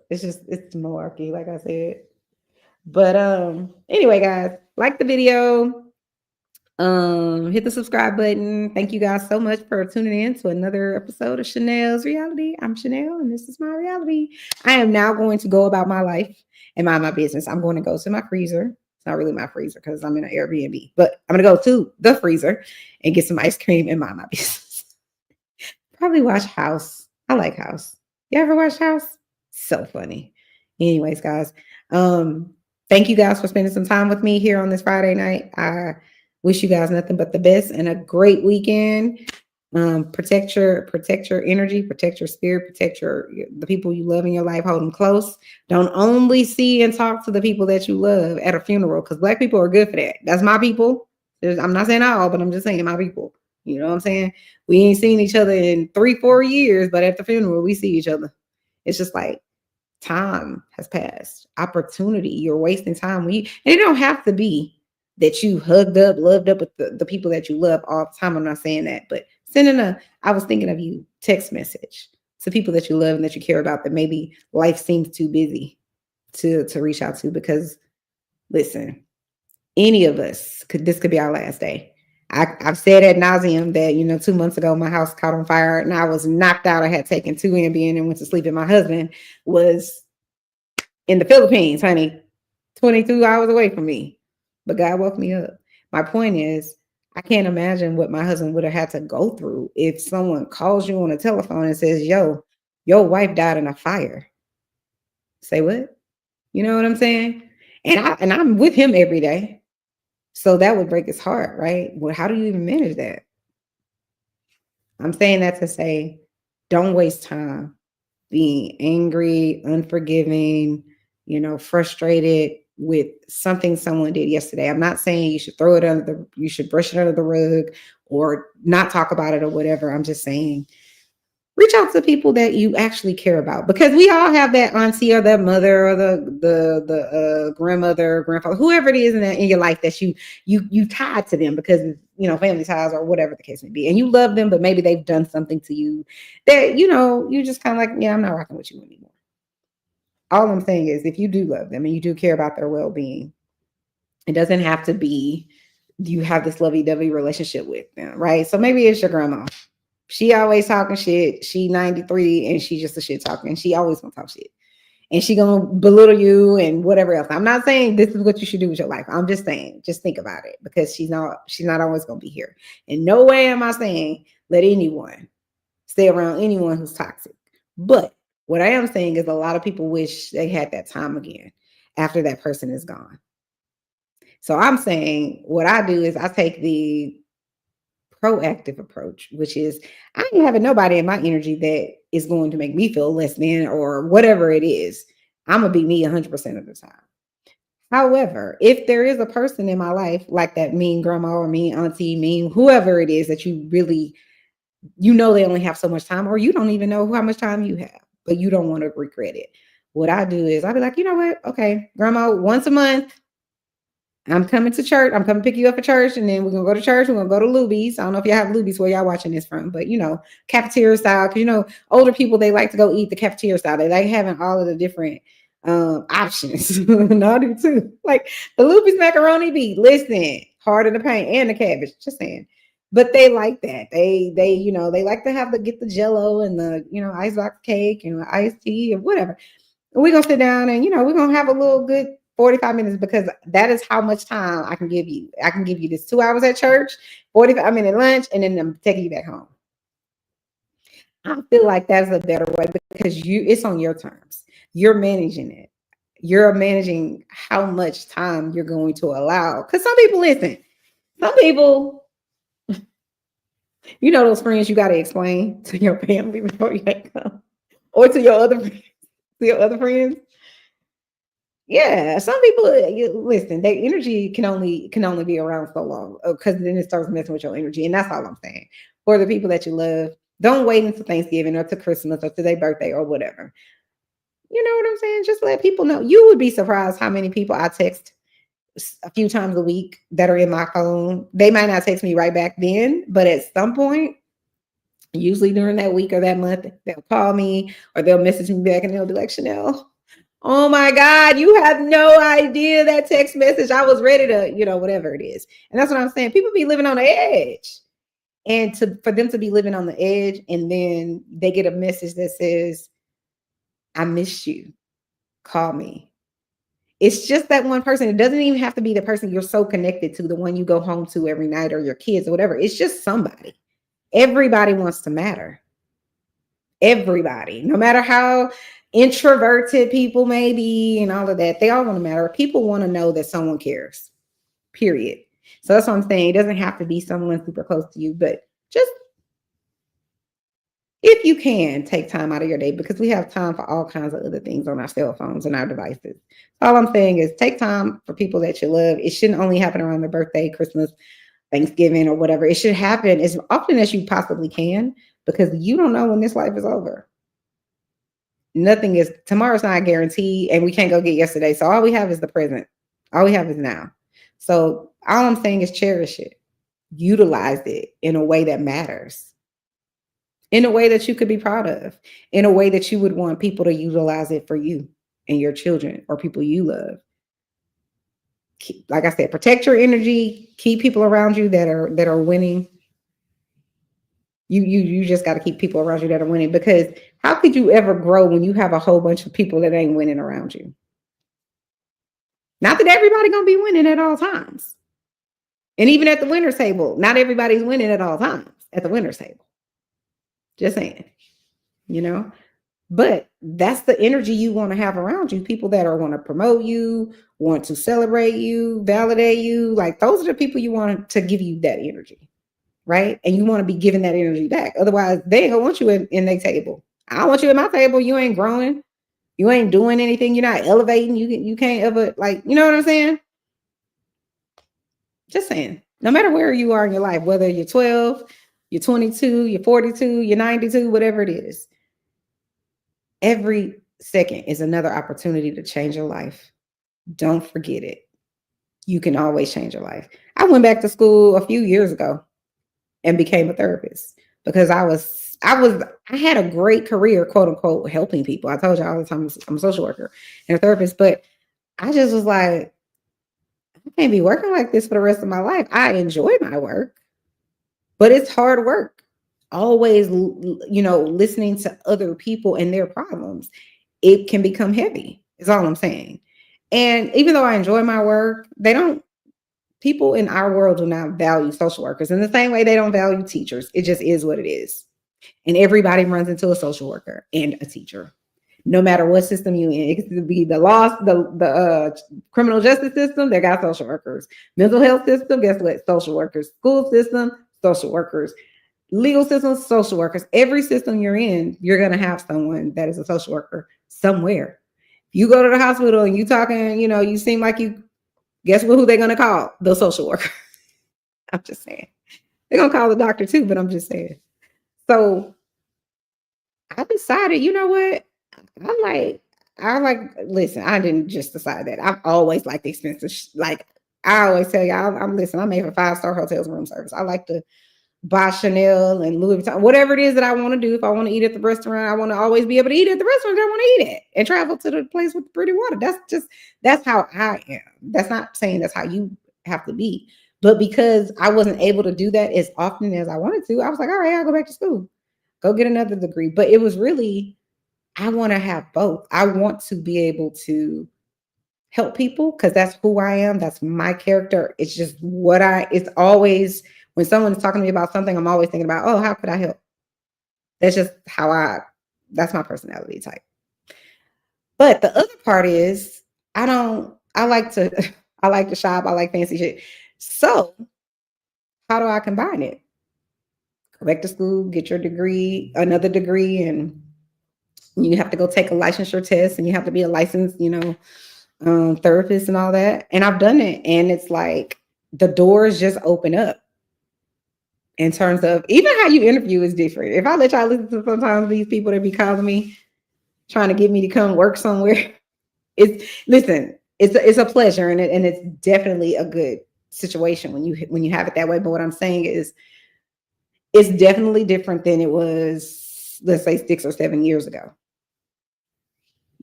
It's malarkey, like I said. But anyway, guys, like the video, hit the subscribe button. Thank you guys so much for tuning in to another episode of Chanel's Reality. I'm Chanel, and this is my reality. I am now going to go about my life and mind my business. I'm going to go to my freezer. It's not really my freezer because I'm in an Airbnb, but I'm going to go to the freezer and get some ice cream and mind my business. Probably watch House. I like House. You ever watch House? So funny. Anyways, guys, thank you guys for spending some time with me here on this Friday night. I wish you guys nothing but the best and a great weekend. Protect your energy, protect your spirit, protect the people you love in your life, hold them close. Don't only see and talk to the people that you love at a funeral, because Black people are good for that. That's my people. I'm not saying all, but I'm just saying my people. You know what I'm saying? We ain't seen each other in 3-4 years, but at the funeral, we see each other. It's just like time has passed. Opportunity. You're wasting time. And it don't have to be that you hugged up, loved up with the people that you love all the time. I'm not saying that, but sending I was thinking of you text message to people that you love and that you care about that maybe life seems too busy to reach out to, because listen, any of us this could be our last day. I've said ad nauseum that, 2 months ago, my house caught on fire and I was knocked out. I had taken 2 Ambien and went to sleep, and my husband was in the Philippines, honey, 22 hours away from me. But God woke me up. My point is, I can't imagine what my husband would have had to go through if someone calls you on the telephone and says, yo, your wife died in a fire. Say what? You know what I'm saying? And I'm with him every day. So that would break his heart, right? Well, how do you even manage that? I'm saying that to say, don't waste time being angry, unforgiving, frustrated with something someone did yesterday. I'm not saying you should you should brush it under the rug or not talk about it or whatever. I'm just saying Reach out to people that you actually care about, because we all have that auntie or that mother or the grandmother, grandfather, whoever it is in your life that you tied to them because family ties or whatever the case may be, and you love them, but maybe they've done something to you that you just kind of like, yeah, I'm not rocking with you anymore. All I'm saying is, if you do love them and you do care about their well-being, it doesn't have to be you have this lovey-dovey relationship with them, right? So maybe it's your grandma. She always talking shit. She 93 and she just a shit talking. She always gonna talk shit. And she gonna belittle you and whatever else. I'm not saying this is what you should do with your life. I'm just saying, just think about it, because she's not always gonna be here. In no way am I saying let anyone stay around anyone who's toxic. But what I am saying is a lot of people wish they had that time again after that person is gone. So I'm saying what I do is I take the proactive approach, which is I ain't having nobody in my energy that is going to make me feel less than or whatever it is. I'm going to be me 100% of the time. However, if there is a person in my life like that mean grandma or mean auntie, mean whoever it is that you really, they only have so much time, or you don't even know how much time you have, but you don't want to regret it. What I do is I'll be like, you know what? Okay, grandma, once a month, I'm coming to church. I'm coming to pick you up at church, and then we're gonna go to church. We're gonna go to Luby's. I don't know if y'all have Luby's where y'all watching this from, but cafeteria style. Because older people, they like to go eat the cafeteria style. They like having all of the different options. And I do too. Like the Luby's macaroni beat. Listen, harder to paint and the cabbage. Just saying. But they like that. They like to get the Jello and the icebox cake and the iced tea and whatever. And we're gonna sit down and we're gonna have a little good 45 minutes, because that is how much time I can give you. I can give you this 2 hours at church, 45-minute lunch, and then I'm taking you back home. I feel like that's a better way, because it's on your terms. You're managing it. You're managing how much time you're going to allow. Because some people, those friends you got to explain to your family before you come, or to your other friends. Yeah, some people listen. Their energy can only be around so long, because then it starts messing with your energy, and that's all I'm saying. For the people that you love, don't wait until Thanksgiving or to Christmas or to their birthday or whatever. You know what I'm saying? Just let people know. You would be surprised how many people I text a few times a week that are in my phone. They might not text me right back then, but at some point, usually during that week or that month, they'll call me or they'll message me back and they'll be like, Chanel, oh my God, you have no idea that text message. I was ready to, whatever it is. And that's what I'm saying. People be living on the edge. And for them to be living on the edge, and then they get a message that says, I missed you. Call me. It's just that one person. It doesn't even have to be the person you're so connected to, the one you go home to every night, or your kids or whatever. It's just somebody. Everybody wants to matter. Everybody, no matter how introverted people may be and all of that, they all want to matter. People want to know that someone cares, period. So that's what I'm saying. It doesn't have to be someone super close to you, but just if you can take time out of your day, because we have time for all kinds of other things on our cell phones and our devices. All I'm saying is take time for people that you love. It shouldn't only happen around their birthday, Christmas, Thanksgiving, or whatever. It should happen as often as you possibly can, because you don't know when this life is over. Tomorrow's not guaranteed, and we can't go get yesterday. So all we have is the present. All we have is now. So all I'm saying is cherish it. Utilize it in a way that matters. In a way that you could be proud of. In a way that you would want people to utilize it for you and your children or people you love. Like I said, protect your energy. Keep people around you that are winning. You just got to keep people around you that are winning, because how could you ever grow when you have a whole bunch of people that ain't winning around you? Not that everybody gonna be winning at all times. And even at the winner's table, not everybody's winning at all times at the winner's table. Just saying, but that's the energy you want to have around you. People that are want to promote you, want to celebrate you, validate you. Like, those are the people you want to give you that energy. Right? And you want to be giving that energy back. Otherwise, they ain't gonna want you in their table. I don't want you at my table. You ain't growing. You ain't doing anything. You're not elevating. You can't ever, you know what I'm saying? Just saying. No matter where you are in your life, whether you're 12, you're 22, you're 42, you're 92, whatever it is. Every second is another opportunity to change your life. Don't forget it. You can always change your life. I went back to school a few years ago and became a therapist because I had a great career, quote unquote, helping people. I told you all the time I'm a social worker and a therapist, but I just was like, I can't be working like this for the rest of my life. I enjoy my work, but it's hard work. Always, listening to other people and their problems, it can become heavy, is all I'm saying. And even though I enjoy my work, people in our world do not value social workers in the same way they don't value teachers. It just is what it is. And everybody runs into a social worker and a teacher, no matter what system you in. It could be the law, the criminal justice system, they got social workers. Mental health system, guess what? Social workers. School system, social workers. Legal system, social workers. Every system you're in, you're going to have someone that is a social worker somewhere. You go to the hospital and you talking, you seem like you, guess what, who they're going to call? The social worker. I'm just saying. They're going to call the doctor too, but I'm just saying. So I decided, you know what? Listen, I didn't just decide that. I've always liked expensive. Like I always tell y'all, I'm made for 5-star hotels room service. I like to buy Chanel and Louis Vuitton, whatever it is that I want to do. If I want to eat at the restaurant, I want to always be able to eat at the restaurant that I want to eat at and travel to the place with the pretty water. That's how I am. That's not saying that's how you have to be. But because I wasn't able to do that as often as I wanted to, I was like, all right, I'll go back to school, go get another degree. But it was really, I want to have both. I want to be able to help people because that's who I am. That's my character. It's just it's always, when someone is talking to me about something, I'm always thinking about, oh, how could I help? That's just that's my personality type. But the other part is I like to shop. I like fancy shit. So how do I combine it? Go back to school, get your degree, another degree, and you have to go take a licensure test and you have to be a licensed, therapist and all that. And I've done it. And it's like the doors just open up in terms of even how you interview is different. If I let y'all listen to sometimes these people that be calling me, trying to get me to come work somewhere, it's a pleasure and it's definitely a good situation when you have it that way. But what I'm saying is it's definitely different than it was, let's say 6 or 7 years ago.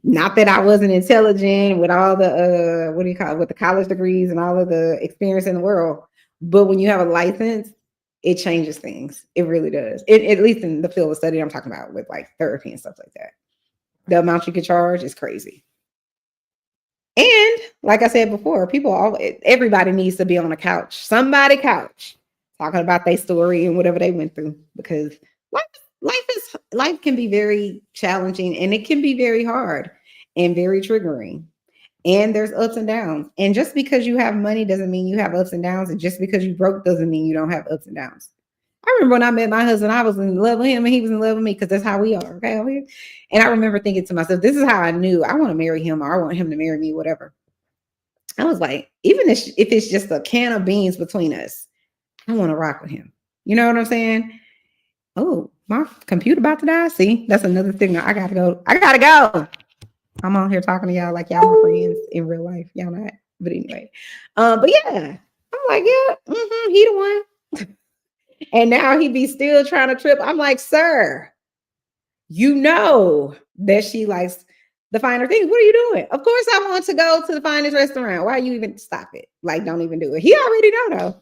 Not that I wasn't intelligent with all the with the college degrees and all of the experience in the world, but when you have a license, it changes things. It really does. At least in the field of study I'm talking about with like therapy and stuff like that. The amount you can charge is crazy. And like I said before, everybody needs to be on a couch, somebody's couch, talking about their story and whatever they went through, because life can be very challenging and it can be very hard and very triggering. And there's ups and downs. And just because you have money doesn't mean you have ups and downs. And just because you broke doesn't mean you don't have ups and downs. I remember when I met my husband, I was in love with him and he was in love with me because that's how we are. Okay. And I remember thinking to myself, this is how I knew I want to marry him or I want him to marry me, whatever. I was like, even if it's just a can of beans between us, I want to rock with him. You know what I'm saying? Oh, my computer about to die. See, that's another thing. I gotta go. I'm on here talking to y'all like y'all my friends in real life. Y'all not. But anyway. But yeah, I'm like, yeah, he the one. And now he be still trying to trip. I'm like, sir, you know that she likes the finer things. What are you doing? Of course I want to go to the finest restaurant. Why you even stop it? Like, don't even do it. He already know though.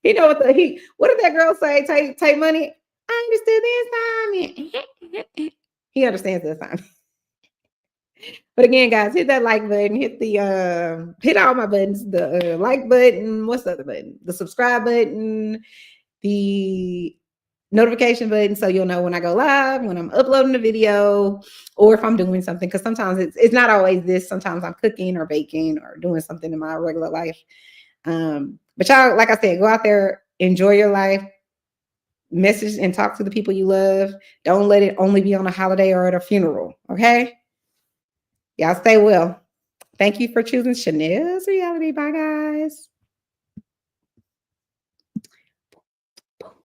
He know what did that girl say? Take money. I understood the assignment. He understands the assignment. But again, guys, hit that like button, hit all my buttons, the like button, what's the other button? The subscribe button, the notification button, so you'll know when I go live, when I'm uploading a video, or if I'm doing something, because sometimes it's not always this. Sometimes I'm cooking or baking or doing something in my regular life. But y'all, like I said, go out there, enjoy your life, message and talk to the people you love. Don't let it only be on a holiday or at a funeral, okay? Y'all stay well. Thank you for choosing Chanel's Reality. Bye, guys.